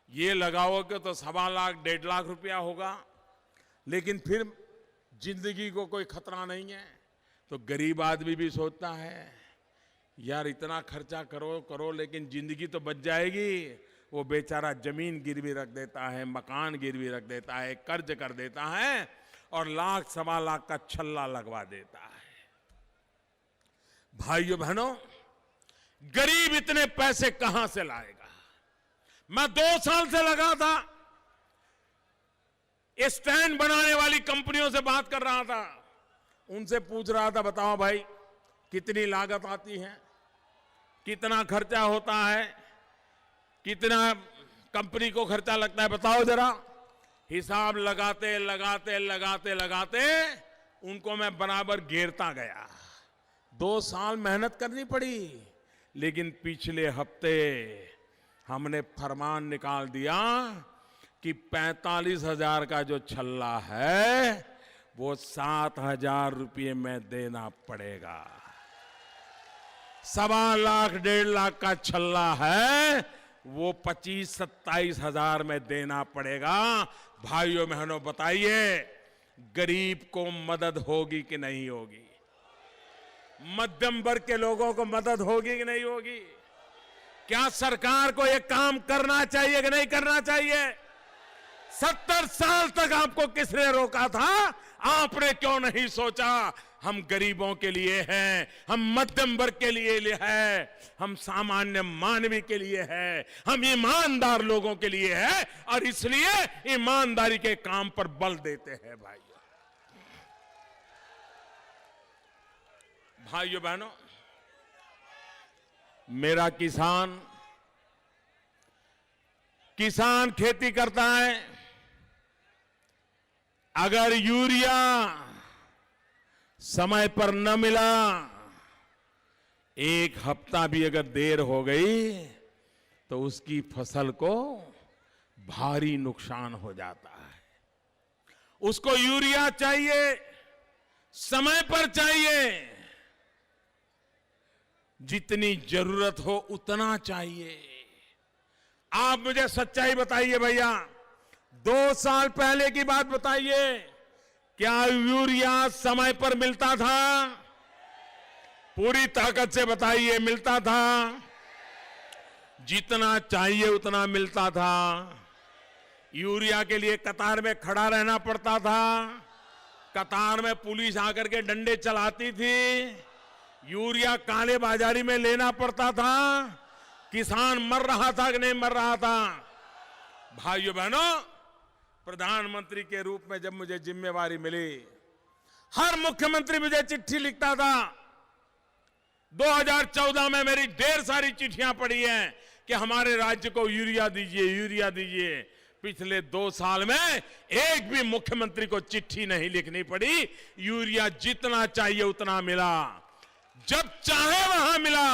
ये लगाओगे तो 1.25 लाख 1.5 लाख रुपया होगा, लेकिन फिर जिंदगी को कोई खतरा नहीं है। तो गरीब आदमी भी सोचता है यार इतना खर्चा करो लेकिन जिंदगी तो बच जाएगी। वो बेचारा जमीन गिरवी रख देता है, मकान गिरवी रख देता है, कर्ज कर देता है और 1.25 लाख का छल्ला लगवा देता है। भाइयों बहनों, गरीब इतने पैसे कहां से लाएगा? मैं 2 साल से लगा था, स्टैंड बनाने वाली कंपनियों से बात कर रहा था, उनसे पूछ रहा था बताओ भाई कितनी लागत आती है, कितना खर्चा होता है, कितना कंपनी को खर्चा लगता है, बताओ जरा। हिसाब लगाते लगाते लगाते लगाते उनको मैं बराबर घेरता गया। 2 साल मेहनत करनी पड़ी, लेकिन पिछले हफ्ते हमने फरमान निकाल दिया कि 45,000 का जो छल्ला है वो 7,000 रुपये में देना पड़ेगा। 1.25 लाख 1.5 लाख का छल्ला है वो 25-27 हजार में देना पड़ेगा। भाइयों बहनों बताइए, गरीब को मदद होगी कि नहीं होगी? मध्यम वर्ग के लोगों को मदद होगी कि नहीं होगी? क्या सरकार को यह काम करना चाहिए कि नहीं करना चाहिए? 70 साल तक आपको किसने रोका था? आपने क्यों नहीं सोचा हम गरीबों के लिए हैं, हम मध्यम वर्ग के लिए है, हम सामान्य मानवी के लिए है, हम ईमानदार लोगों के लिए है, और इसलिए ईमानदारी के काम पर बल देते हैं। भाइयों बहनों, मेरा किसान खेती करता है। अगर यूरिया समय पर न मिला, 1 हफ्ता भी अगर देर हो गई तो उसकी फसल को भारी नुकसान हो जाता है। उसको यूरिया चाहिए, समय पर चाहिए, जितनी जरूरत हो उतना चाहिए। आप मुझे सच्चाई बताइए भैया, 2 साल पहले की बात बताइए, क्या यूरिया समय पर मिलता था? पूरी ताकत से बताइए, मिलता था? जितना चाहिए उतना मिलता था? यूरिया के लिए कतार में खड़ा रहना पड़ता था, कतार में पुलिस आकर के डंडे चलाती थी, यूरिया काले बाजारी में लेना पड़ता था, किसान मर रहा था कि नहीं मर रहा था? भाइयों बहनों, प्रधानमंत्री के रूप में जब मुझे जिम्मेवारी मिली, हर मुख्यमंत्री मुझे चिट्ठी लिखता था। 2014 में मेरी ढेर सारी चिट्ठियां पड़ी हैं कि हमारे राज्य को यूरिया दीजिए, यूरिया दीजिए। पिछले 2 साल में एक भी मुख्यमंत्री को चिट्ठी नहीं लिखनी पड़ी। यूरिया जितना चाहिए उतना मिला, जब चाहे वहां मिला,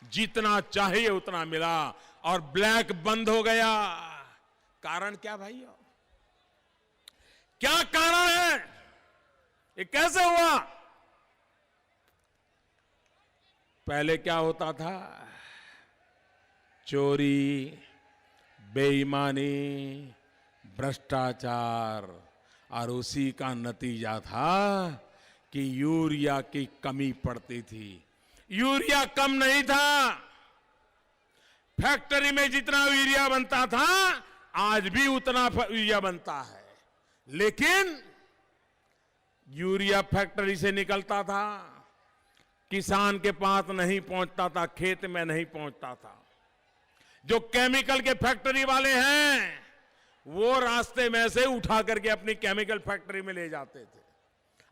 जितना चाहिए उतना मिला, और ब्लैक बंद हो गया। कारण क्या भाइयों? क्या कारण है? ये कैसे हुआ? पहले क्या होता था? चोरी, बेईमानी, भ्रष्टाचार, और उसी का नतीजा था कि यूरिया की कमी पड़ती थी। यूरिया कम नहीं था, फैक्ट्री में जितना यूरिया बनता था आज भी उतना यूरिया बनता है, लेकिन यूरिया फैक्ट्री से निकलता था, किसान के पास नहीं पहुंचता था, खेत में नहीं पहुंचता था। जो केमिकल के फैक्ट्री वाले हैं वो रास्ते में से उठा करके अपनी केमिकल फैक्ट्री में ले जाते थे,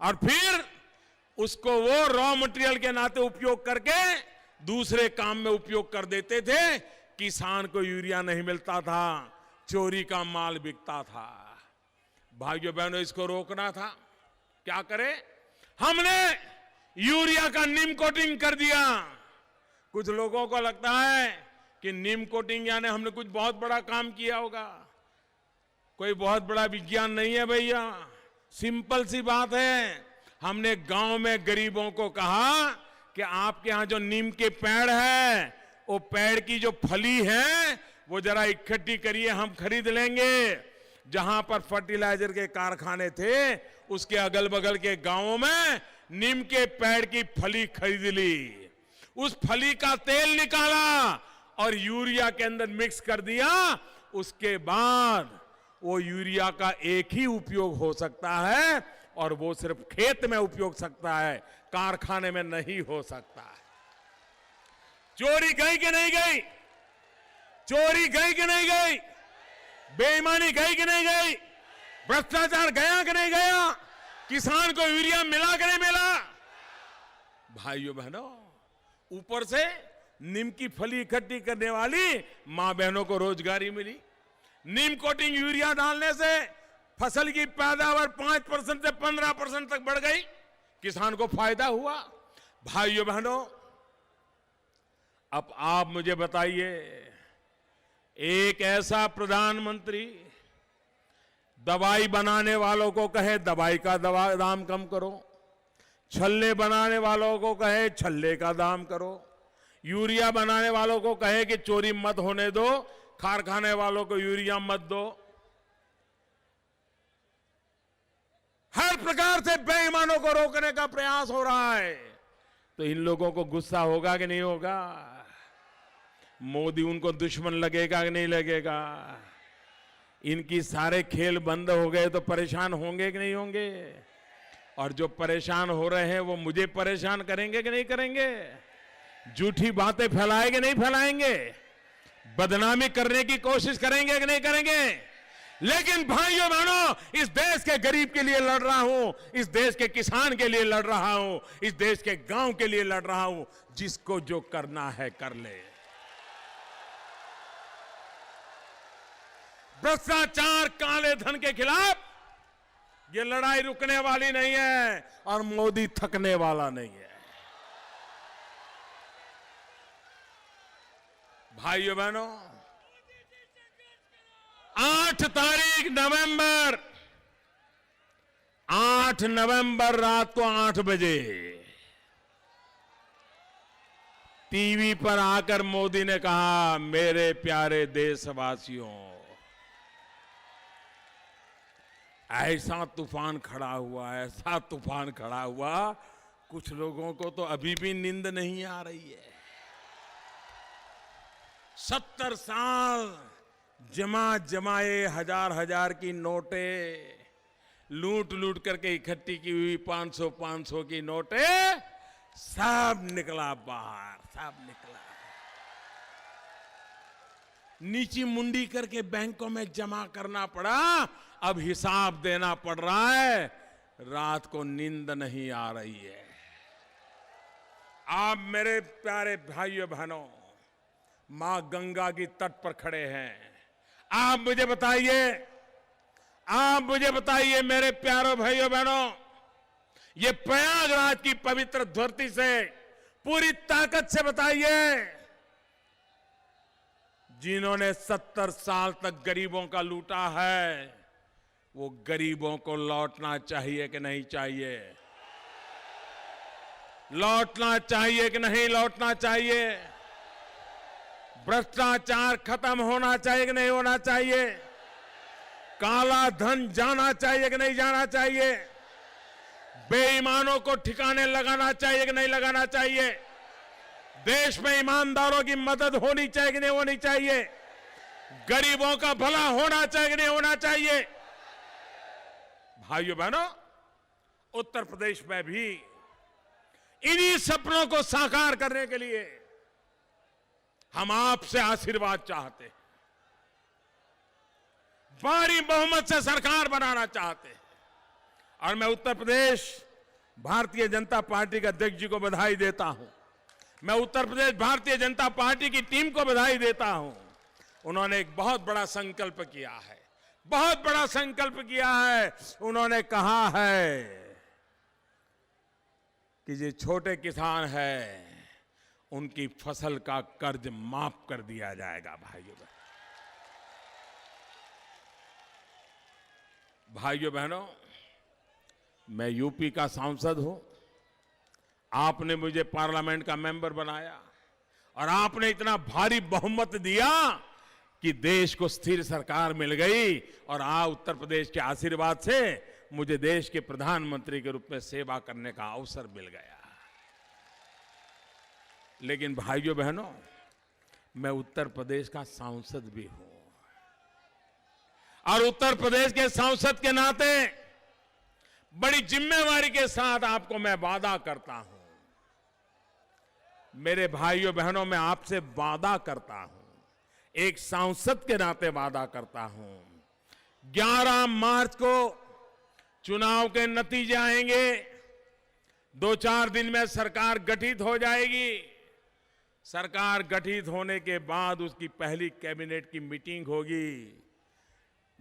और फिर उसको वो रॉ मटेरियल के नाते उपयोग करके दूसरे काम में उपयोग कर देते थे। किसान को यूरिया नहीं मिलता था, चोरी का माल बिकता था। भाइयों बहनों, इसको रोकना था, क्या करें? हमने यूरिया का नीम कोटिंग कर दिया। कुछ लोगों को लगता है कि नीम कोटिंग यानी हमने कुछ बहुत बड़ा काम किया होगा। कोई बहुत बड़ा विज्ञान नहीं है भैया, सिंपल सी बात है। हमने गांव में गरीबों को कहा कि आपके यहां जो नीम के पेड़ है, वो पेड़ की जो फली है वो जरा इकट्ठी करिए, हम खरीद लेंगे। जहां पर फर्टिलाइजर के कारखाने थे उसके अगल बगल के गांवों में नीम के पेड़ की फली खरीद ली, उस फली का तेल निकाला और यूरिया के अंदर मिक्स कर दिया। उसके बाद वो यूरिया का एक ही उपयोग हो सकता है, और वो सिर्फ खेत में उपयोग सकता है, कारखाने में नहीं हो सकता है। चोरी गई कि नहीं गई? चोरी गई कि नहीं गई? बेईमानी गई कि नहीं गई? भ्रष्टाचार गया कि नहीं गया? किसान को यूरिया मिला कि नहीं मिला? भाइयों बहनों, ऊपर से नीम की फली इकट्ठी करने वाली मां बहनों को रोजगारी मिली, नीम कोटिंग यूरिया डालने से फसल की पैदावार 5% से 15% तक बढ़ गई, किसान को फायदा हुआ। भाइयों बहनों, अब आप मुझे बताइए, एक ऐसा प्रधानमंत्री दवाई बनाने वालों को कहे दवाई का दाम कम करो, छल्ले बनाने वालों को कहे छल्ले का दाम करो, यूरिया बनाने वालों को कहे कि चोरी मत होने दो, कारखाने वालों को यूरिया मत दो। हर प्रकार से बेईमानों को रोकने का प्रयास हो रहा है। तो इन लोगों को गुस्सा होगा कि नहीं होगा? मोदी उनको दुश्मन लगेगा कि नहीं लगेगा? इनकी सारे खेल बंद हो गए तो परेशान होंगे कि नहीं होंगे? और जो परेशान हो रहे हैं वो मुझे परेशान करेंगे कि नहीं करेंगे? झूठी बातें फैलाएंगे नहीं फैलाएंगे? बदनामी करने की कोशिश करेंगे कि नहीं करेंगे? लेकिन भाइयों बहनों, इस देश के गरीब के लिए लड़ रहा हूं, इस देश के किसान के लिए लड़ रहा हूं, इस देश के गांव के लिए लड़ रहा हूं। जिसको जो करना है कर ले। भ्रष्टाचार, काले धन के खिलाफ ये लड़ाई रुकने वाली नहीं है और मोदी थकने वाला नहीं है। भाइयों बहनों, 8 नवंबर रात को 8 बजे टीवी पर आकर मोदी ने कहा, मेरे प्यारे देशवासियों, ऐसा तूफान खड़ा हुआ, ऐसा तूफान खड़ा हुआ, कुछ लोगों को तो अभी भी नींद नहीं आ रही है। 70 साल जमाए हजार की नोटे लूट लूट करके इकट्ठी की हुई 500 की नोटे सब निकला बाहर, सब निकला। नीची मुंडी करके बैंकों में जमा करना पड़ा, अब हिसाब देना पड़ रहा है। रात को नींद नहीं आ रही है। आप मेरे प्यारे भाइयों बहनों, मां गंगा की तट पर खड़े हैं। आप मुझे बताइए मेरे प्यारे भाइयों बहनों, ये प्रयागराज की पवित्र धरती से पूरी ताकत से बताइए, जिन्होंने 70 साल तक गरीबों का लूटा है, वो गरीबों को लौटना चाहिए कि नहीं चाहिए? लौटना चाहिए कि नहीं लौटना चाहिए? भ्रष्टाचार खत्म होना चाहिए कि नहीं होना चाहिए? काला धन जाना चाहिए कि नहीं जाना चाहिए? बेईमानों को ठिकाने लगाना चाहिए कि नहीं लगाना चाहिए? देश में ईमानदारों की मदद होनी चाहिए कि नहीं होनी चाहिए? गरीबों का भला होना चाहिए कि नहीं होना चाहिए? भाइयों बहनों, उत्तर प्रदेश में भी इन्हीं सपनों को साकार करने के लिए हम आपसे आशीर्वाद चाहते हैं। भारी बहुमत से सरकार बनाना चाहते हैं। और मैं उत्तर प्रदेश भारतीय जनता पार्टी के अध्यक्ष जी को बधाई देता हूं। मैं उत्तर प्रदेश भारतीय जनता पार्टी की टीम को बधाई देता हूं। उन्होंने एक बहुत बड़ा संकल्प किया है, बहुत बड़ा संकल्प किया है। उन्होंने कहा है कि जो छोटे किसान हैं, उनकी फसल का कर्ज माफ कर दिया जाएगा। भाइयों बहनों, मैं यूपी का सांसद हूं। आपने मुझे पार्लियामेंट का मेंबर बनाया और आपने इतना भारी बहुमत दिया कि देश को स्थिर सरकार मिल गई और उत्तर प्रदेश के आशीर्वाद से मुझे देश के प्रधानमंत्री के रूप में सेवा करने का अवसर मिल गया। लेकिन भाइयों बहनों, मैं उत्तर प्रदेश का सांसद भी हूं और उत्तर प्रदेश के सांसद के नाते बड़ी जिम्मेवारी के साथ आपको मैं वादा करता हूं। मेरे भाइयों बहनों, मैं आपसे वादा करता हूं, एक सांसद के नाते वादा करता हूं, 11 मार्च को चुनाव के नतीजे आएंगे। 2-4 दिन में सरकार गठित हो जाएगी। सरकार गठित होने के बाद उसकी पहली कैबिनेट की मीटिंग होगी।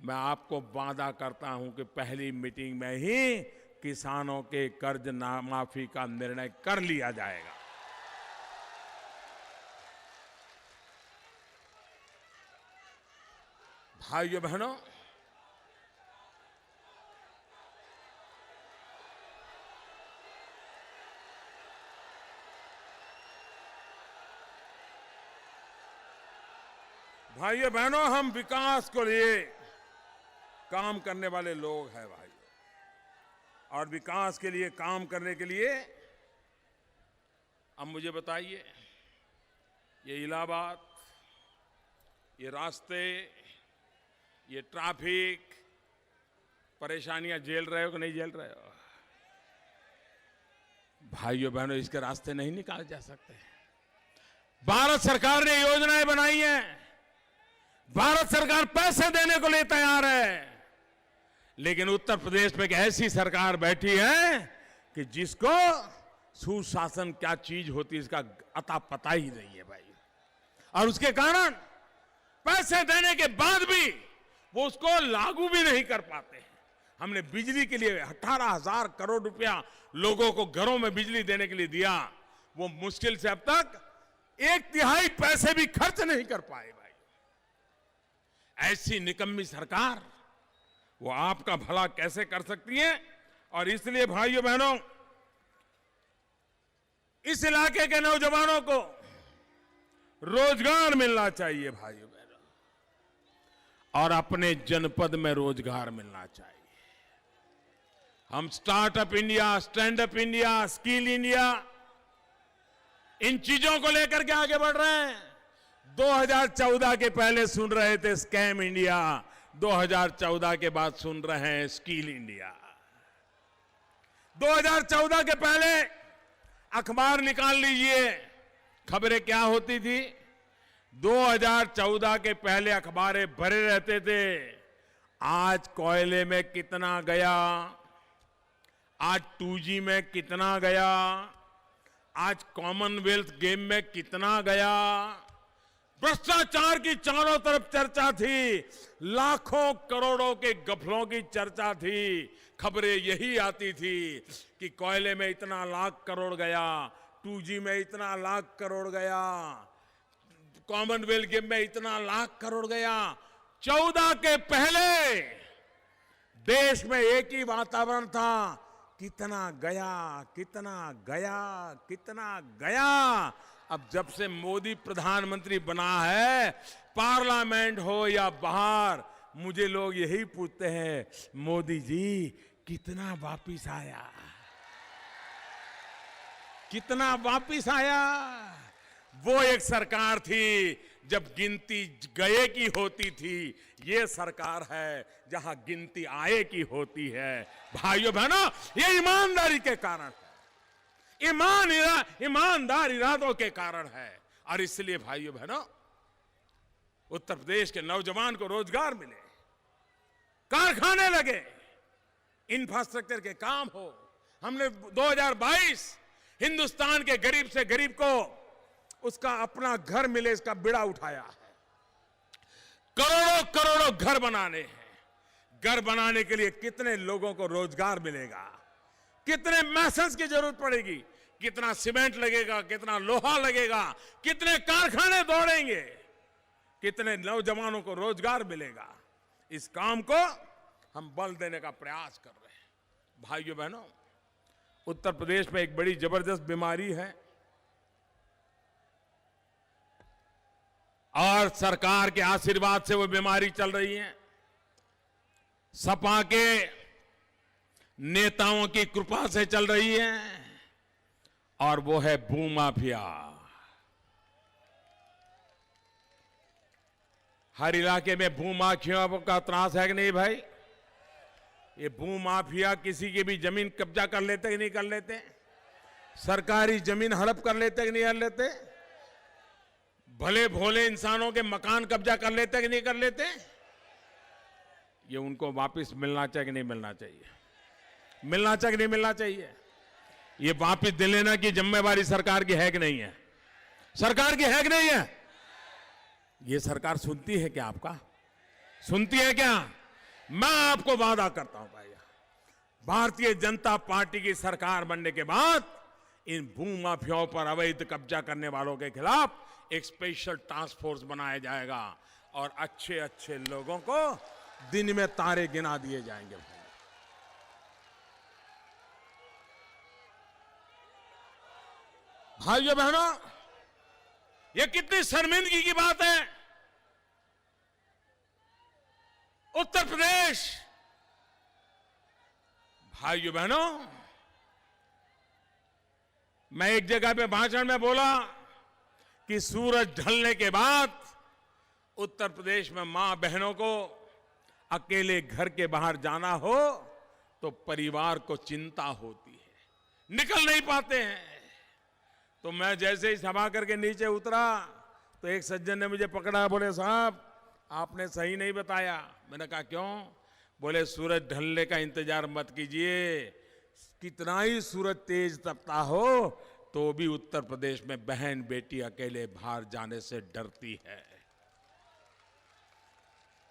मैं आपको वादा करता हूं कि पहली मीटिंग में ही किसानों के कर्ज माफी का निर्णय कर लिया जाएगा। भाइयों बहनों, भाइयों बहनों, हम विकास को लिए काम करने वाले लोग हैं भाई, और विकास के लिए काम करने के लिए अब मुझे बताइए, ये इलाहाबाद, ये रास्ते, ये ट्रैफिक परेशानियां झेल रहे हो कि नहीं झेल रहे हो? भाइयों बहनों, इसके रास्ते नहीं निकाले जा सकते। भारत सरकार ने योजनाएं बनाई हैं, भारत सरकार पैसे देने को लिए तैयार है, लेकिन उत्तर प्रदेश में एक ऐसी सरकार बैठी है कि जिसको सुशासन क्या चीज होती है इसका अता पता ही नहीं है भाई। और उसके कारण पैसे देने के बाद भी वो उसको लागू भी नहीं कर पाते हैं। हमने बिजली के लिए 18,000 करोड़ रुपया लोगों को घरों में बिजली देने के लिए दिया, वो मुश्किल से अब तक 1/3 पैसे भी खर्च नहीं कर पाए भाई। ऐसी निकम्मी सरकार वो आपका भला कैसे कर सकती है? और इसलिए भाइयों बहनों, इस इलाके के नौजवानों को रोजगार मिलना चाहिए भाइयों बहनों, और अपने जनपद में रोजगार मिलना चाहिए। हम startup India, stand up India, skill India, इन चीजों को लेकर के आगे बढ़ रहे हैं। 2014 के पहले सुन रहे थे स्कैम इंडिया, 2014 के बाद सुन रहे हैं स्किल इंडिया। 2014 के पहले अखबार निकाल लीजिए, खबरें क्या होती थी। 2014 के पहले अखबारें भरे रहते थे, आज कोयले में कितना गया, आज 2G में कितना गया, आज कॉमनवेल्थ गेम में कितना गया। भ्रष्टाचार की चारों तरफ चर्चा थी, लाखों करोड़ों के गफलों की चर्चा थी। खबरें यही आती थी कि कोयले में इतना लाख करोड़ गया, 2G में इतना लाख करोड़ गया, कॉमनवेल्थ गेम में इतना लाख करोड़ गया। 14 के पहले देश में एक ही वातावरण था, कितना गया, कितना गया, कितना गया। अब जब से मोदी प्रधानमंत्री बना है, पार्लियामेंट हो या बाहर, मुझे लोग यही पूछते हैं, मोदी जी कितना वापिस आया, कितना वापिस आया। वो एक सरकार थी जब गिनती गए की होती थी, ये सरकार है जहां गिनती आए की होती है। भाइयों बहनों, ये ईमानदारी के कारण है, ईमानदार इरादों के कारण है। और इसलिए भाइयों बहनों, उत्तर प्रदेश के नौजवान को रोजगार मिले, कारखाने लगे, इंफ्रास्ट्रक्चर के काम हो। हमने 2022 हिंदुस्तान के गरीब से गरीब को उसका अपना घर मिले, इसका बीड़ा उठाया है। करोड़ों करोड़ों घर बनाने हैं। घर बनाने के लिए कितने लोगों को रोजगार मिलेगा, कितने मैसन्स की जरूरत पड़ेगी, कितना सीमेंट लगेगा, कितना लोहा लगेगा, कितने कारखाने दौड़ेंगे, कितने नौजवानों को रोजगार मिलेगा। इस काम को हम बल देने का प्रयास कर रहे हैं। भाइयों बहनों, उत्तर प्रदेश में एक बड़ी जबरदस्त बीमारी है, और सरकार के आशीर्वाद से वो बीमारी चल रही है। सपा के नेताओं की कृपा से चल रही है, और वो है भूमाफिया। हर इलाके में भूमाफिया का त्रास है कि नहीं भाई? ये भूमाफिया किसी की भी जमीन कब्जा कर लेते कि नहीं कर लेते? सरकारी जमीन हड़प कर लेते कि नहीं कर लेते? भले भोले इंसानों के मकान कब्जा कर लेते कि नहीं कर लेते? ये उनको वापस मिलना चाहिए कि नहीं मिलना चाहिए? मिलना चाहिए कि नहीं मिलना चाहिए? ये वापस दिलाने की जिम्मेवारी सरकार की है कि नहीं है? सरकार की है कि नहीं है? ये सरकार सुनती है क्या? आपका सुनती है क्या? मैं आपको वादा करता हूं भाई, भारतीय जनता पार्टी की सरकार बनने के बाद इन भूमाफियाओं पर अवैध कब्जा करने वालों के खिलाफ एक स्पेशल टास्क फोर्स बनाया जाएगा और अच्छे अच्छे लोगों को दिन में तारे गिना दिए जाएंगे। भाइयों बहनों, ये कितनी शर्मिंदगी की बात है। उत्तर प्रदेश, भाइयों बहनों, मैं एक जगह पे भाषण में बोला कि सूरज ढलने के बाद उत्तर प्रदेश में मां बहनों को अकेले घर के बाहर जाना हो तो परिवार को चिंता होती है, निकल नहीं पाते हैं। तो मैं जैसे ही सभा करके नीचे उतरा तो एक सज्जन ने मुझे पकड़ा, बोले साहब आपने सही नहीं बताया। मैंने कहा क्यों? बोले सूरज ढलने का इंतजार मत कीजिए, कितना ही सूरज तेज तपता हो तो भी उत्तर प्रदेश में बहन बेटी अकेले बाहर जाने से डरती है।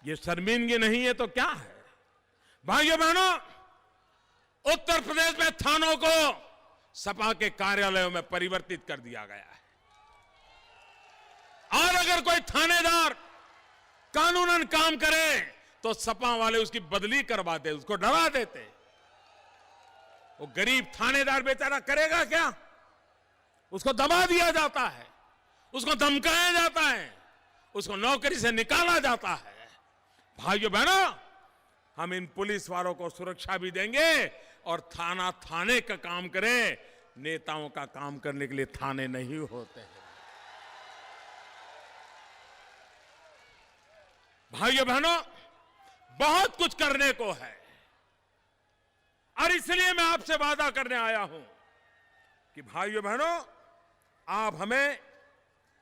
ये शर्मिंदगी नहीं है तो क्या है? भाइयों बहनों, उत्तर प्रदेश में थानों को सपा के कार्यालयों में परिवर्तित कर दिया गया है और अगर कोई थानेदार कानूनन काम करे तो सपा वाले उसकी बदली करवाते, उसको डरा देते। वो गरीब थानेदार बेचारा करेगा क्या? उसको दबा दिया जाता है, उसको धमकाया जाता है, उसको नौकरी से निकाला जाता है। भाइयों बहनों, हम इन पुलिस वालों को सुरक्षा भी देंगे और थाना थाने का काम करें। नेताओं का काम करने के लिए थाने नहीं होते हैं। भाइयों बहनों, बहुत कुछ करने को है और इसलिए मैं आपसे वादा करने आया हूं कि भाइयों बहनों, आप हमें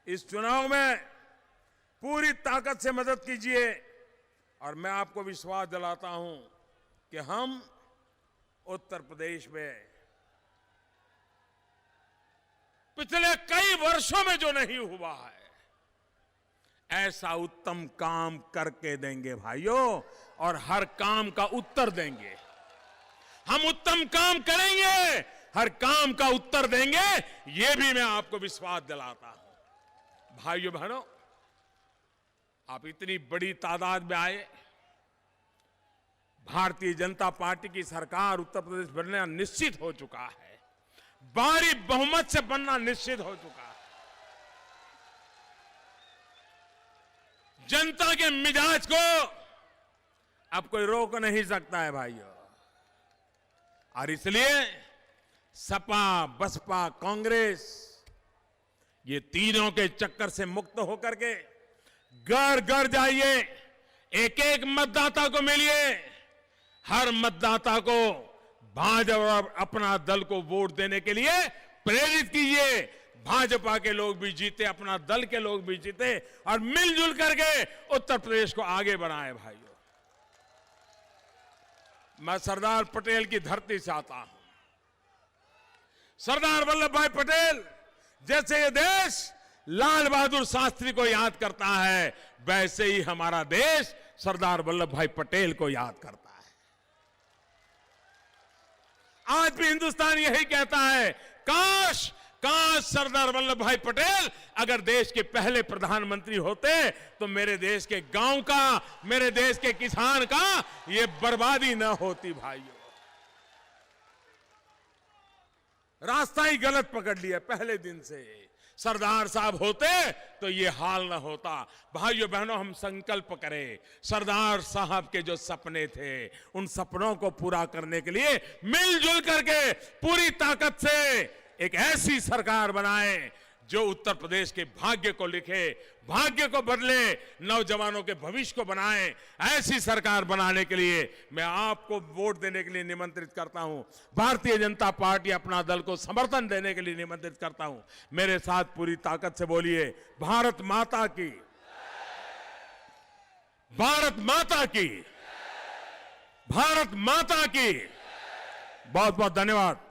इस चुनाव में पूरी ताकत से मदद कीजिए और मैं आपको विश्वास दिलाता हूं कि हम उत्तर प्रदेश में पिछले कई वर्षों में जो नहीं हुआ है ऐसा उत्तम काम करके देंगे भाइयों, और हर काम का उत्तर देंगे। हम उत्तम काम करेंगे, हर काम का उत्तर देंगे, ये भी मैं आपको विश्वास दिलाता हूं। भाइयों बहनों, आप इतनी बड़ी तादाद में आए, भारतीय जनता पार्टी की सरकार उत्तर प्रदेश बनना निश्चित हो चुका है, भारी बहुमत से बनना निश्चित हो चुका है। जनता के मिजाज को अब कोई रोक नहीं सकता है भाइयों, और इसलिए सपा, बसपा, कांग्रेस, ये तीनों के चक्कर से मुक्त होकर के घर घर जाइए, एक एक मतदाता को मिलिए, हर मतदाता को भाजपा अपना दल को वोट देने के लिए प्रेरित कीजिए। भाजपा के लोग भी जीते, अपना दल के लोग भी जीते और मिलजुल करके उत्तर प्रदेश को आगे बढ़ाएं। भाइयों, मैं सरदार पटेल की धरती से आता हूं। सरदार वल्लभ भाई पटेल जैसे ये देश लाल बहादुर शास्त्री को याद करता है, वैसे ही हमारा देश सरदार वल्लभ भाई पटेल को याद करता है। आज भी हिंदुस्तान यही कहता है, काश काश सरदार वल्लभ भाई पटेल अगर देश के पहले प्रधानमंत्री होते तो मेरे देश के गांव का, मेरे देश के किसान का ये बर्बादी न होती। भाइयों, रास्ता ही गलत पकड़ लिया पहले दिन से। सरदार साहब होते तो ये हाल न होता। भाइयों बहनों, हम संकल्प करें, सरदार साहब के जो सपने थे उन सपनों को पूरा करने के लिए मिलजुल करके पूरी ताकत से एक ऐसी सरकार बनाएं जो उत्तर प्रदेश के भाग्य को लिखे, भाग्य को बदले, नौजवानों के भविष्य को बनाए। ऐसी सरकार बनाने के लिए मैं आपको वोट देने के लिए निमंत्रित करता हूं। भारतीय जनता पार्टी अपना दल को समर्थन देने के लिए निमंत्रित करता हूं। मेरे साथ पूरी ताकत से बोलिए, भारत माता की, भारत माता की, भारत माता की। बहुत बहुत धन्यवाद।